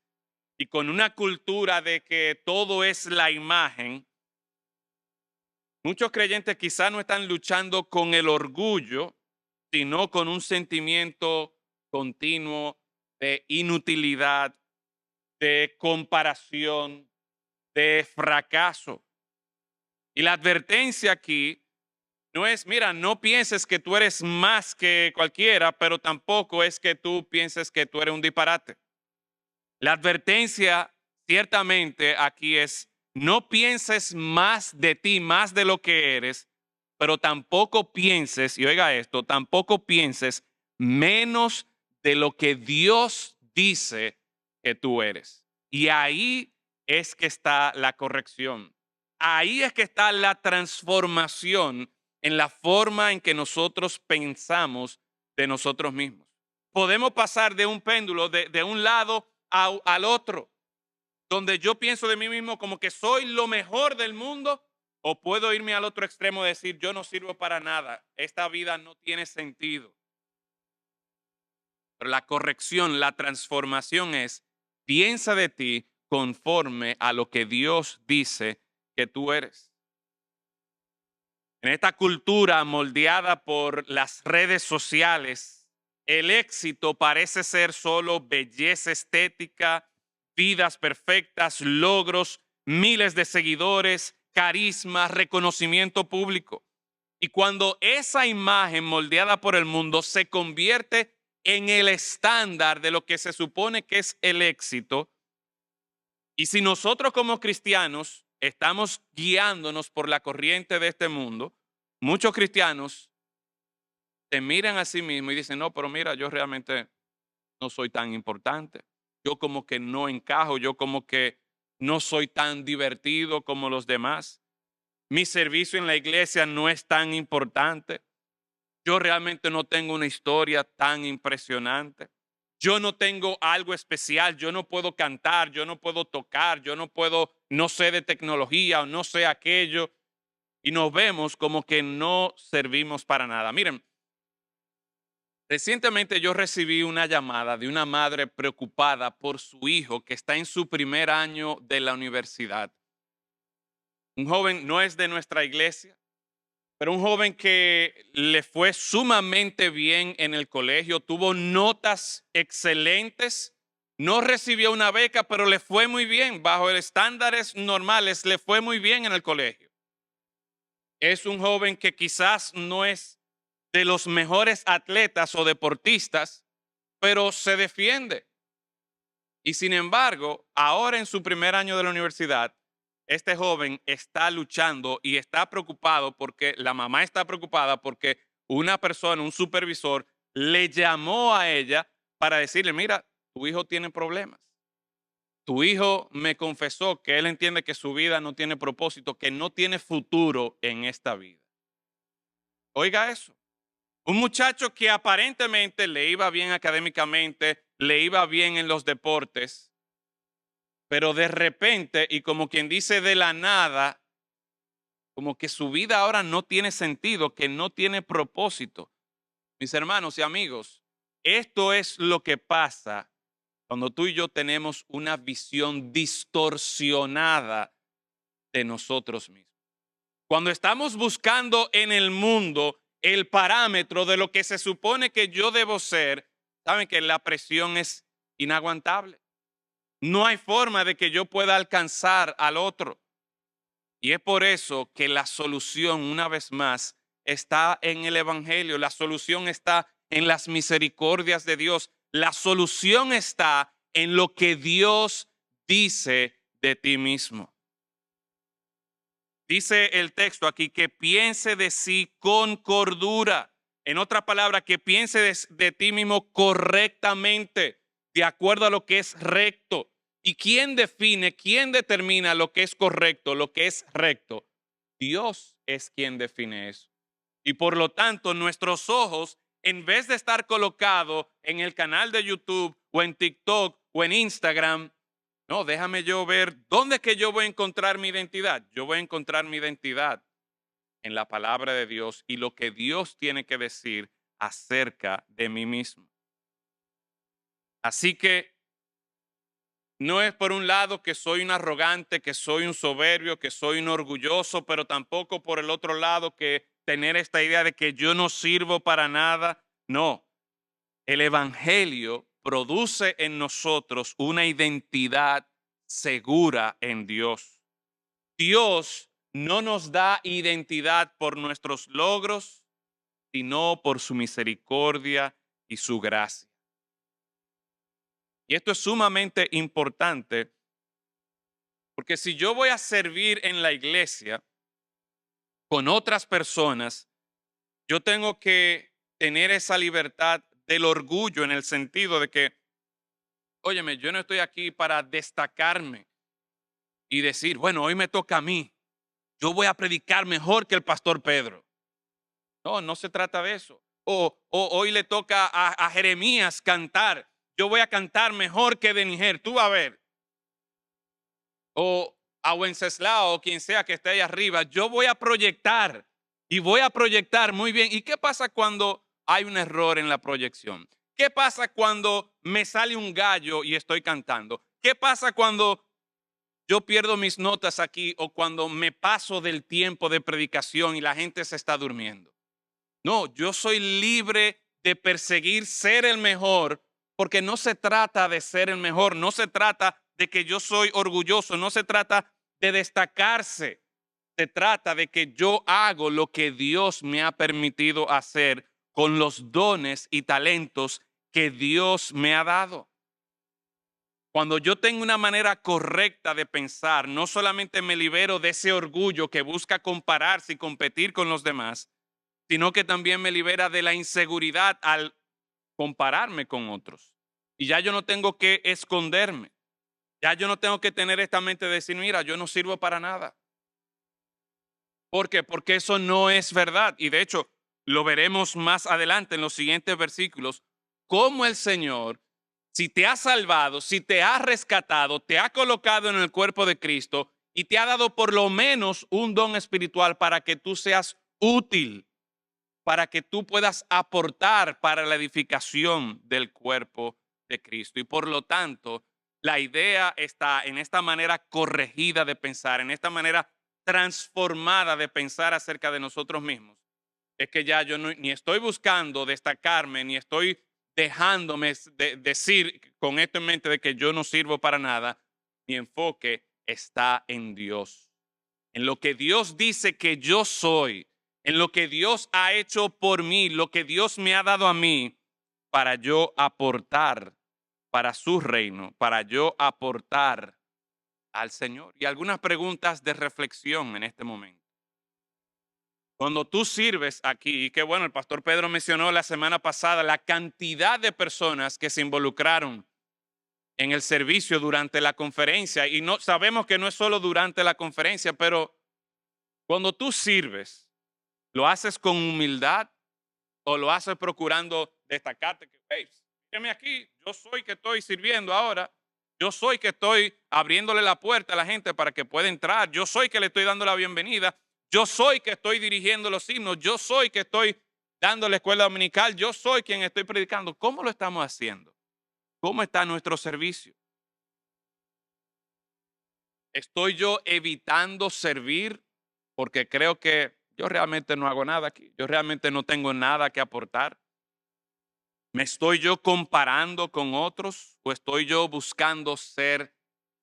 y con una cultura de que todo es la imagen, muchos creyentes quizás no están luchando con el orgullo, sino con un sentimiento continuo de inutilidad, de comparación, de fracaso. Y la advertencia aquí no es, mira, no pienses que tú eres más que cualquiera, pero tampoco es que tú pienses que tú eres un disparate. La advertencia ciertamente aquí es, no pienses más de ti, más de lo que eres, pero tampoco pienses, y oiga esto, tampoco pienses menos de lo que Dios dice que tú eres. Y ahí es que está la corrección. Ahí es que está la transformación en la forma en que nosotros pensamos de nosotros mismos. Podemos pasar de un péndulo de un lado al otro, donde yo pienso de mí mismo como que soy lo mejor del mundo, o puedo irme al otro extremo y decir, yo no sirvo para nada, esta vida no tiene sentido. Pero la corrección, la transformación es, piensa de ti conforme a lo que Dios dice que tú eres. En esta cultura moldeada por las redes sociales, el éxito parece ser solo belleza estética, vidas perfectas, logros, miles de seguidores, carisma, reconocimiento público. Y cuando esa imagen moldeada por el mundo se convierte en el estándar de lo que se supone que es el éxito, y si nosotros como cristianos estamos guiándonos por la corriente de este mundo, muchos cristianos se miran a sí mismos y dicen, no, pero mira, yo realmente no soy tan importante. Yo como que no encajo, yo como que no soy tan divertido como los demás. Mi servicio en la iglesia no es tan importante. Yo realmente no tengo una historia tan impresionante. Yo no tengo algo especial, yo no puedo cantar, yo no puedo tocar, yo no puedo, no sé de tecnología o no sé aquello. Y nos vemos como que no servimos para nada. Miren, recientemente yo recibí una llamada de una madre preocupada por su hijo que está en su primer año de la universidad. Un joven no es de nuestra iglesia, pero un joven que le fue sumamente bien en el colegio, tuvo notas excelentes, no recibió una beca, pero le fue muy bien, bajo estándares normales, le fue muy bien en el colegio. Es un joven que quizás no es de los mejores atletas o deportistas, pero se defiende. Y sin embargo, ahora en su primer año de la universidad, este joven está luchando y está preocupado porque la mamá está preocupada porque una persona, un supervisor, le llamó a ella para decirle, mira, tu hijo tiene problemas. Tu hijo me confesó que él entiende que su vida no tiene propósito, que no tiene futuro en esta vida. Oiga eso. Un muchacho que aparentemente le iba bien académicamente, le iba bien en los deportes, pero de repente, y como quien dice de la nada, como que su vida ahora no tiene sentido, que no tiene propósito. Mis hermanos y amigos, esto es lo que pasa cuando tú y yo tenemos una visión distorsionada de nosotros mismos. Cuando estamos buscando en el mundo el parámetro de lo que se supone que yo debo ser, saben que la presión es inaguantable. No hay forma de que yo pueda alcanzar al otro. Y es por eso que la solución, una vez más, está en el Evangelio. La solución está en las misericordias de Dios. La solución está en lo que Dios dice de ti mismo. Dice el texto aquí que piense de sí con cordura. En otra palabra, que piense de ti mismo correctamente, de acuerdo a lo que es recto. ¿Y quién define, quién determina lo que es correcto, lo que es recto? Dios es quien define eso. Y por lo tanto, nuestros ojos, en vez de estar colocados en el canal de YouTube o en TikTok o en Instagram, no, déjame yo ver dónde es que yo voy a encontrar mi identidad. Yo voy a encontrar mi identidad en la palabra de Dios y lo que Dios tiene que decir acerca de mí mismo. Así que no es por un lado que soy un arrogante, que soy un soberbio, que soy un orgulloso, pero tampoco por el otro lado que tener esta idea de que yo no sirvo para nada. No, el Evangelio produce en nosotros una identidad segura en Dios. Dios no nos da identidad por nuestros logros, sino por su misericordia y su gracia. Y esto es sumamente importante porque si yo voy a servir en la iglesia con otras personas, yo tengo que tener esa libertad del orgullo en el sentido de que, óyeme, yo no estoy aquí para destacarme y decir, bueno, hoy me toca a mí, yo voy a predicar mejor que el pastor Pedro. No, no se trata de eso. O hoy le toca a Jeremías cantar, yo voy a cantar mejor que Deniger, tú vas a ver. O a Wenceslao o quien sea que esté ahí arriba, yo voy a proyectar y voy a proyectar muy bien. ¿Y qué pasa cuando hay un error en la proyección? ¿Qué pasa cuando me sale un gallo y estoy cantando? ¿Qué pasa cuando yo pierdo mis notas aquí o cuando me paso del tiempo de predicación y la gente se está durmiendo? No, yo soy libre de perseguir ser el mejor, porque no se trata de ser el mejor, no se trata de que yo soy orgulloso, no se trata de destacarse, se trata de que yo hago lo que Dios me ha permitido hacer con los dones y talentos que Dios me ha dado. Cuando yo tengo una manera correcta de pensar, no solamente me libero de ese orgullo que busca compararse y competir con los demás, sino que también me libera de la inseguridad al compararme con otros. Y ya yo no tengo que esconderme. Ya yo no tengo que tener esta mente de decir, mira, yo no sirvo para nada. ¿Por qué? Porque eso no es verdad. Y de hecho, lo veremos más adelante en los siguientes versículos, cómo el Señor, si te ha salvado, si te ha rescatado, te ha colocado en el cuerpo de Cristo y te ha dado por lo menos un don espiritual para que tú seas útil, para que tú puedas aportar para la edificación del cuerpo de Cristo. Y por lo tanto, la idea está en esta manera corregida de pensar, en esta manera transformada de pensar acerca de nosotros mismos. Es que ya yo ni estoy buscando destacarme, ni estoy dejándome decir con esto en mente de que yo no sirvo para nada. Mi enfoque está en Dios, en lo que Dios dice que yo soy, en lo que Dios ha hecho por mí, lo que Dios me ha dado a mí para yo aportar para su reino, para yo aportar al Señor. Y algunas preguntas de reflexión en este momento. Cuando tú sirves aquí, y que bueno, el pastor Pedro mencionó la semana pasada la cantidad de personas que se involucraron en el servicio durante la conferencia, y no sabemos que no es solo durante la conferencia, pero cuando tú sirves, ¿lo haces con humildad? o lo haces procurando destacarte, que, hey, mírame aquí, yo soy que estoy sirviendo ahora, yo soy que estoy abriéndole la puerta a la gente para que pueda entrar, yo soy que le estoy dando la bienvenida, yo soy que estoy dirigiendo los himnos, yo soy que estoy dando la escuela dominical, yo soy quien estoy predicando. ¿Cómo lo estamos haciendo? ¿Cómo está nuestro servicio? ¿Estoy yo evitando servir porque creo que yo realmente no hago nada aquí? Yo realmente no tengo nada que aportar. ¿Me estoy yo comparando con otros o estoy yo buscando ser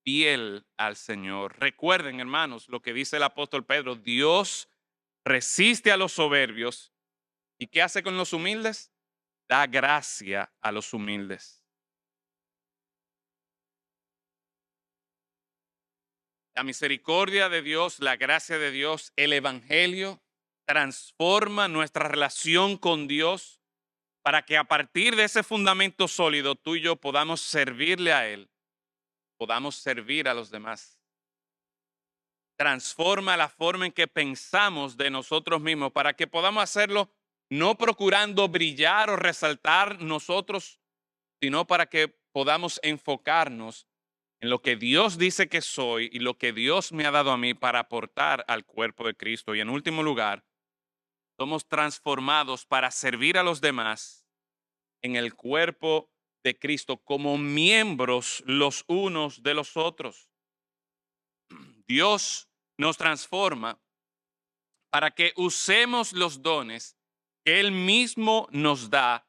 fiel al Señor? Recuerden, hermanos, lo que dice el apóstol Pedro, Dios resiste a los soberbios. ¿Y qué hace con los humildes? Da gracia a los humildes. La misericordia de Dios, la gracia de Dios, el evangelio transforma nuestra relación con Dios para que a partir de ese fundamento sólido tú y yo podamos servirle a Él, podamos servir a los demás. Transforma la forma en que pensamos de nosotros mismos para que podamos hacerlo no procurando brillar o resaltar nosotros, sino para que podamos enfocarnos en lo que Dios dice que soy y lo que Dios me ha dado a mí para aportar al cuerpo de Cristo. Y en último lugar, somos transformados para servir a los demás en el cuerpo de Cristo como miembros los unos de los otros. Dios nos transforma para que usemos los dones que Él mismo nos da,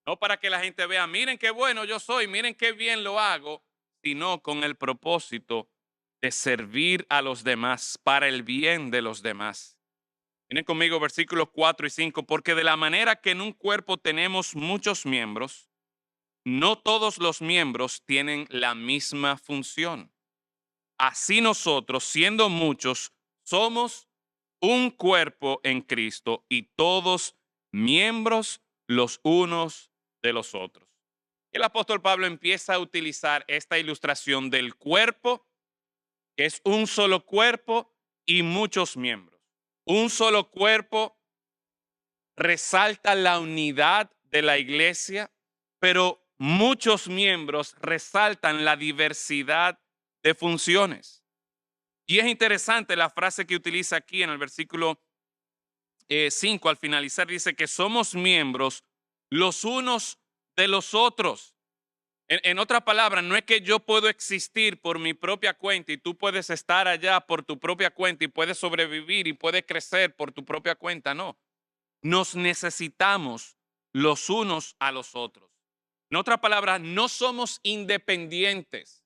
no para que la gente vea, miren qué bueno yo soy, miren qué bien lo hago, sino con el propósito de servir a los demás para el bien de los demás. Miren conmigo versículos 4 y 5, porque de la manera que en un cuerpo tenemos muchos miembros, no todos los miembros tienen la misma función. Así nosotros, siendo muchos, somos un cuerpo en Cristo y todos miembros los unos de los otros. El apóstol Pablo empieza a utilizar esta ilustración del cuerpo, que es un solo cuerpo y muchos miembros. Un solo cuerpo resalta la unidad de la iglesia, pero muchos miembros resaltan la diversidad de funciones. Y es interesante la frase que utiliza aquí en el versículo 5 al finalizar, dice que somos miembros los unos de los otros. En otras palabras, no es que yo puedo existir por mi propia cuenta y tú puedes estar allá por tu propia cuenta y puedes sobrevivir y puedes crecer por tu propia cuenta, no. Nos necesitamos los unos a los otros. En otras palabras, no somos independientes.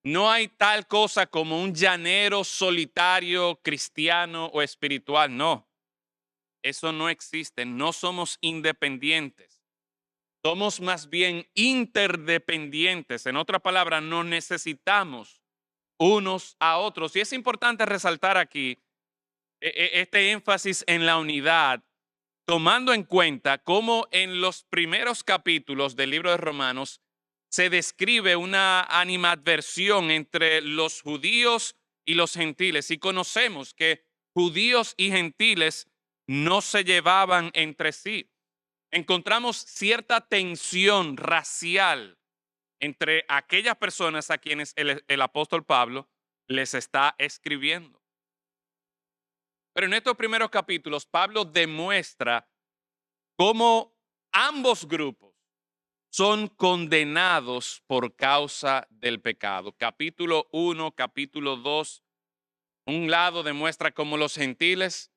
No hay tal cosa como un llanero solitario, cristiano o espiritual, no. Eso no existe, no somos independientes. Somos más bien interdependientes. En otras palabras, nos necesitamos unos a otros. Y es importante resaltar aquí este énfasis en la unidad, tomando en cuenta cómo en los primeros capítulos del libro de Romanos se describe una animadversión entre los judíos y los gentiles. Y conocemos que judíos y gentiles no se llevaban entre sí. Encontramos cierta tensión racial entre aquellas personas a quienes el apóstol Pablo les está escribiendo. Pero en estos primeros capítulos, Pablo demuestra cómo ambos grupos son condenados por causa del pecado. Capítulo 1, capítulo 2, un lado demuestra cómo los gentiles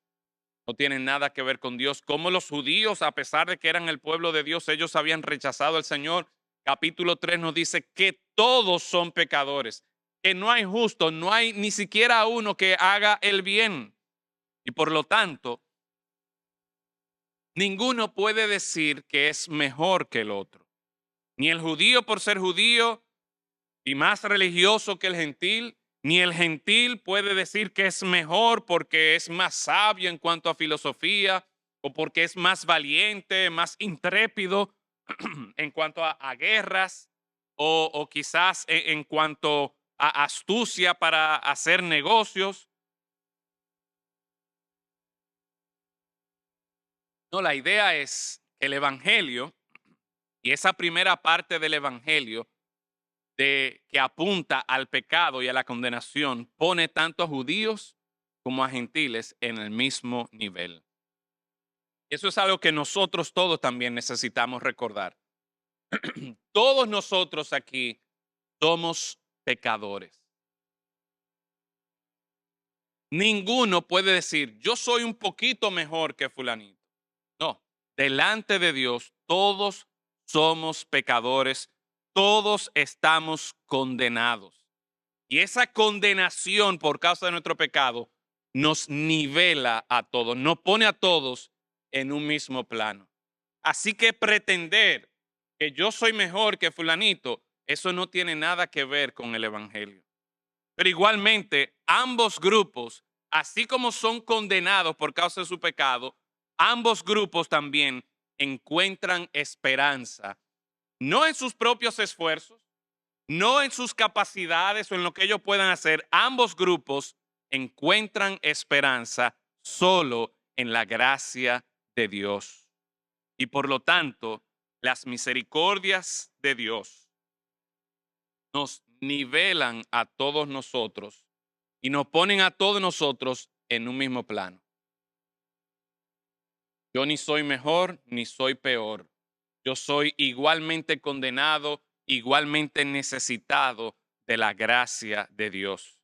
no tienen nada que ver con Dios, cómo los judíos, a pesar de que eran el pueblo de Dios, ellos habían rechazado al Señor. Capítulo 3 nos dice que todos son pecadores, que no hay justo, no hay ni siquiera uno que haga el bien. Y por lo tanto, ninguno puede decir que es mejor que el otro. Ni el judío por ser judío y más religioso que el gentil, ni el gentil puede decir que es mejor porque es más sabio en cuanto a filosofía o porque es más valiente, más intrépido en cuanto a guerras o quizás en cuanto a astucia para hacer negocios. No, la idea es que el Evangelio y esa primera parte del Evangelio que apunta al pecado y a la condenación pone tanto a judíos como a gentiles en el mismo nivel. Eso es algo que nosotros todos también necesitamos recordar. Todos nosotros aquí somos pecadores. Ninguno puede decir, yo soy un poquito mejor que fulanito. No, delante de Dios todos somos pecadores, todos estamos condenados. Y esa condenación por causa de nuestro pecado nos nivela a todos, nos pone a todos en un mismo plano. Así que pretender que yo soy mejor que fulanito, eso no tiene nada que ver con el Evangelio. Pero igualmente, ambos grupos, así como son condenados por causa de su pecado, ambos grupos también encuentran esperanza, no en sus propios esfuerzos, no en sus capacidades o en lo que ellos puedan hacer. Ambos grupos encuentran esperanza solo en la gracia de Dios. Y por lo tanto, las misericordias de Dios nos nivelan a todos nosotros y nos ponen a todos nosotros en un mismo plano. Yo ni soy mejor ni soy peor. Yo soy igualmente condenado, igualmente necesitado de la gracia de Dios.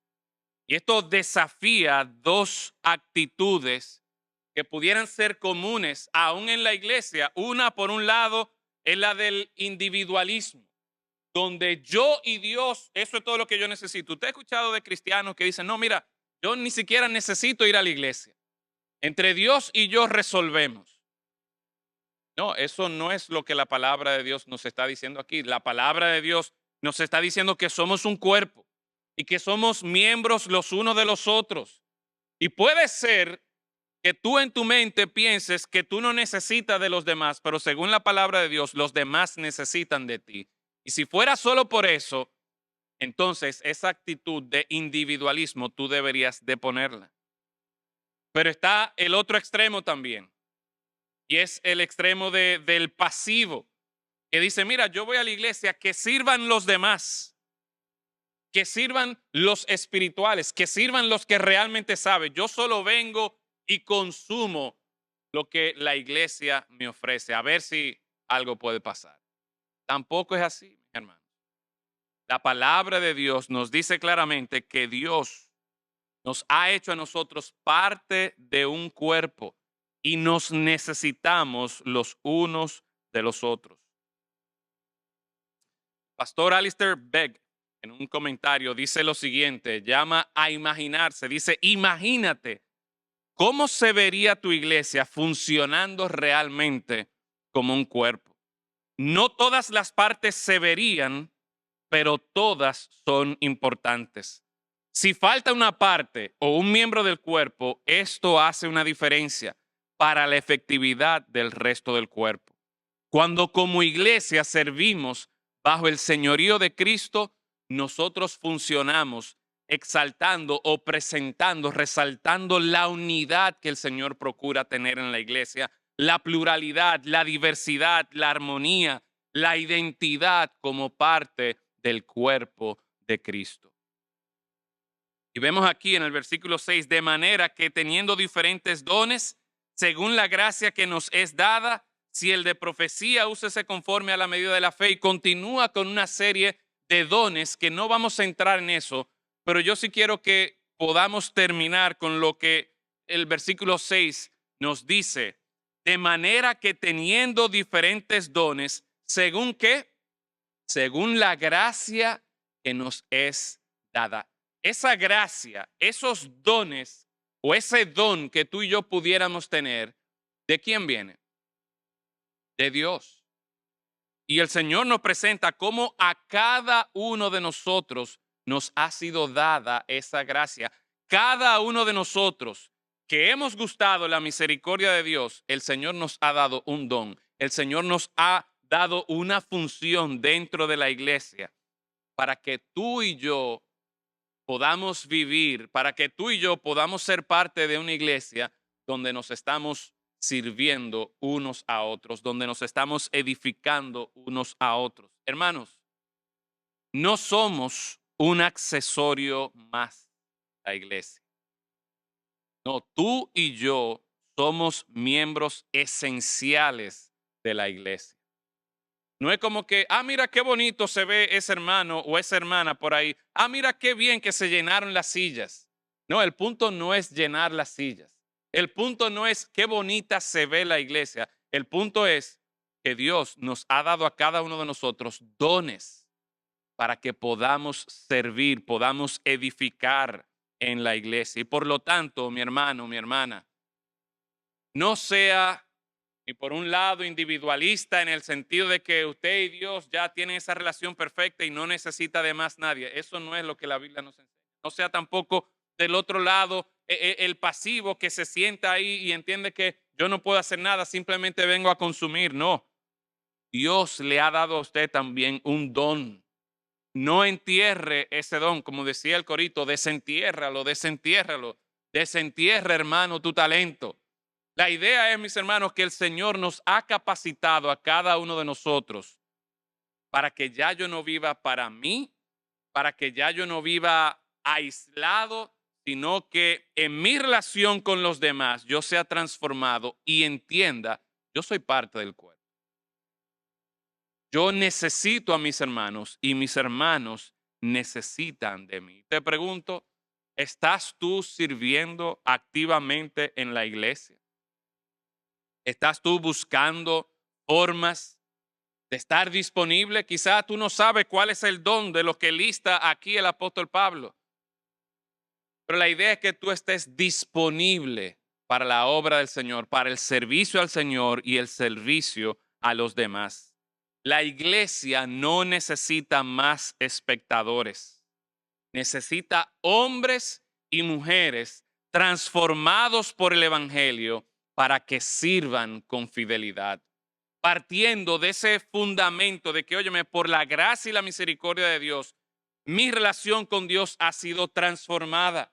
Y esto desafía dos actitudes que pudieran ser comunes aún en la iglesia. Una, por un lado, es la del individualismo, donde yo y Dios, eso es todo lo que yo necesito. Usted ha escuchado de cristianos que dicen, no, mira, yo ni siquiera necesito ir a la iglesia. Entre Dios y yo resolvemos. No, eso no es lo que la palabra de Dios nos está diciendo aquí. La palabra de Dios nos está diciendo que somos un cuerpo y que somos miembros los unos de los otros. Y puede ser que tú en tu mente pienses que tú no necesitas de los demás, pero según la palabra de Dios, los demás necesitan de ti. Y si fuera solo por eso, entonces esa actitud de individualismo tú deberías de ponerla. Pero está el otro extremo también. Y es el extremo del pasivo, que dice, mira, yo voy a la iglesia, que sirvan los demás, que sirvan los espirituales, que sirvan los que realmente saben. Yo solo vengo y consumo lo que la iglesia me ofrece, a ver si algo puede pasar. Tampoco es así, mis hermanos. La palabra de Dios nos dice claramente que Dios nos ha hecho a nosotros parte de un cuerpo y nos necesitamos los unos de los otros. Pastor Alistair Begg, en un comentario, dice lo siguiente, llama a imaginarse, dice, imagínate cómo se vería tu iglesia funcionando realmente como un cuerpo. No todas las partes se verían, pero todas son importantes. Si falta una parte o un miembro del cuerpo, esto hace una diferencia para la efectividad del resto del cuerpo. Cuando como iglesia servimos bajo el señorío de Cristo, nosotros funcionamos exaltando o presentando, resaltando la unidad que el Señor procura tener en la iglesia, la pluralidad, la diversidad, la armonía, la identidad como parte del cuerpo de Cristo. Y vemos aquí en el versículo 6, de manera que teniendo diferentes dones, según la gracia que nos es dada, si el de profecía, úsese conforme a la medida de la fe, y continúa con una serie de dones que no vamos a entrar en eso, pero yo sí quiero que podamos terminar con lo que el versículo 6 nos dice, de manera que teniendo diferentes dones, ¿según qué? Según la gracia que nos es dada. Esa gracia, esos dones o ese don que tú y yo pudiéramos tener, ¿de quién viene? De Dios. Y el Señor nos presenta cómo a cada uno de nosotros nos ha sido dada esa gracia. Cada uno de nosotros que hemos gustado la misericordia de Dios, el Señor nos ha dado un don. El Señor nos ha dado una función dentro de la iglesia para que tú y yo podamos vivir, para que tú y yo podamos ser parte de una iglesia donde nos estamos sirviendo unos a otros, donde nos estamos edificando unos a otros. Hermanos, no somos un accesorio más a la iglesia. No, tú y yo somos miembros esenciales de la iglesia. No es como que, mira qué bonito se ve ese hermano o esa hermana por ahí. Mira qué bien que se llenaron las sillas. No, el punto no es llenar las sillas. El punto no es qué bonita se ve la iglesia. El punto es que Dios nos ha dado a cada uno de nosotros dones para que podamos servir, podamos edificar en la iglesia. Y por lo tanto, mi hermano, mi hermana, no sea ni por un lado individualista en el sentido de que usted y Dios ya tienen esa relación perfecta y no necesita de más nadie. Eso no es lo que la Biblia nos enseña. No sea tampoco del otro lado el pasivo que se sienta ahí y entiende que yo no puedo hacer nada, simplemente vengo a consumir. No, Dios le ha dado a usted también un don. No entierre ese don, como decía el corito, desentiérralo, desentiérralo. Desentierra, hermano, tu talento. La idea es, mis hermanos, que el Señor nos ha capacitado a cada uno de nosotros para que ya yo no viva para mí, para que ya yo no viva aislado, sino que en mi relación con los demás yo sea transformado y entienda, yo soy parte del cuerpo. Yo necesito a mis hermanos y mis hermanos necesitan de mí. Te pregunto, ¿estás tú sirviendo activamente en la iglesia? ¿Estás tú buscando formas de estar disponible? Quizá tú no sabes cuál es el don de lo que lista aquí el apóstol Pablo. Pero la idea es que tú estés disponible para la obra del Señor, para el servicio al Señor y el servicio a los demás. La iglesia no necesita más espectadores. Necesita hombres y mujeres transformados por el Evangelio para que sirvan con fidelidad. Partiendo de ese fundamento de que, óyeme, por la gracia y la misericordia de Dios, mi relación con Dios ha sido transformada.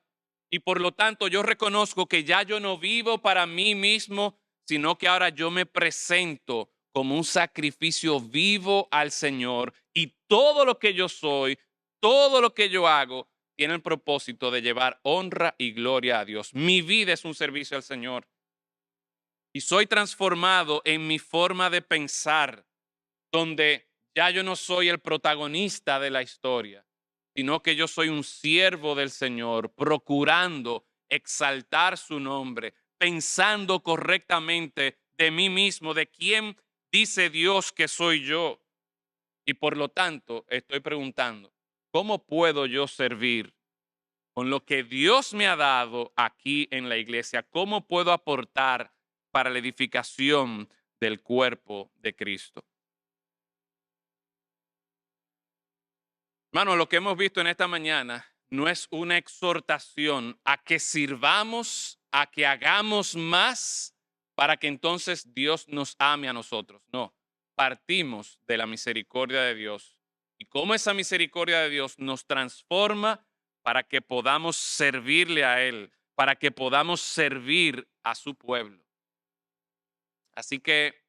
Y por lo tanto yo reconozco que ya yo no vivo para mí mismo, sino que ahora yo me presento como un sacrificio vivo al Señor. Y todo lo que yo soy, todo lo que yo hago, tiene el propósito de llevar honra y gloria a Dios. Mi vida es un servicio al Señor. Y soy transformado en mi forma de pensar, donde ya yo no soy el protagonista de la historia, sino que yo soy un siervo del Señor, procurando exaltar su nombre, pensando correctamente de mí mismo, de quién dice Dios que soy yo. Y por lo tanto, estoy preguntando, ¿cómo puedo yo servir con lo que Dios me ha dado aquí en la iglesia? ¿Cómo puedo aportar para la edificación del cuerpo de Cristo? Hermano, lo que hemos visto en esta mañana no es una exhortación a que sirvamos, a que hagamos más para que entonces Dios nos ame a nosotros. No, partimos de la misericordia de Dios y cómo esa misericordia de Dios nos transforma para que podamos servirle a Él, para que podamos servir a su pueblo. Así que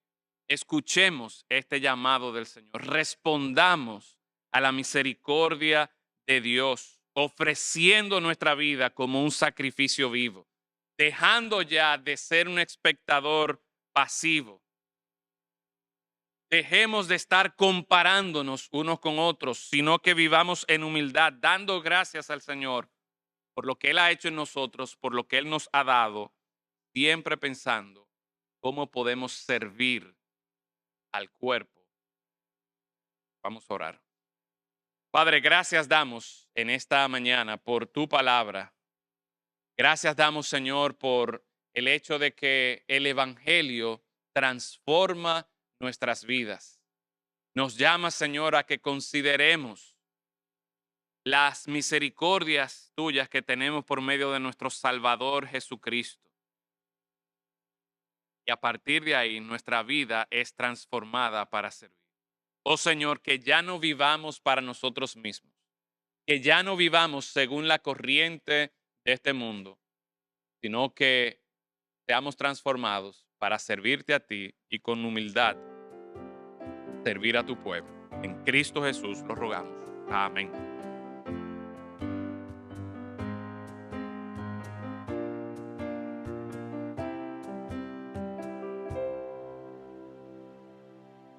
escuchemos este llamado del Señor, respondamos a la misericordia de Dios, ofreciendo nuestra vida como un sacrificio vivo, dejando ya de ser un espectador pasivo. Dejemos de estar comparándonos unos con otros, sino que vivamos en humildad, dando gracias al Señor por lo que Él ha hecho en nosotros, por lo que Él nos ha dado, siempre pensando cómo podemos servir al cuerpo. Vamos a orar. Padre, gracias damos en esta mañana por tu palabra. Gracias damos, Señor, por el hecho de que el Evangelio transforma nuestras vidas. Nos llama, Señor, a que consideremos las misericordias tuyas que tenemos por medio de nuestro Salvador Jesucristo. Y a partir de ahí, nuestra vida es transformada para servir. Oh Señor, que ya no vivamos para nosotros mismos, que ya no vivamos según la corriente de este mundo, sino que seamos transformados para servirte a ti y con humildad servir a tu pueblo. En Cristo Jesús lo rogamos. Amén.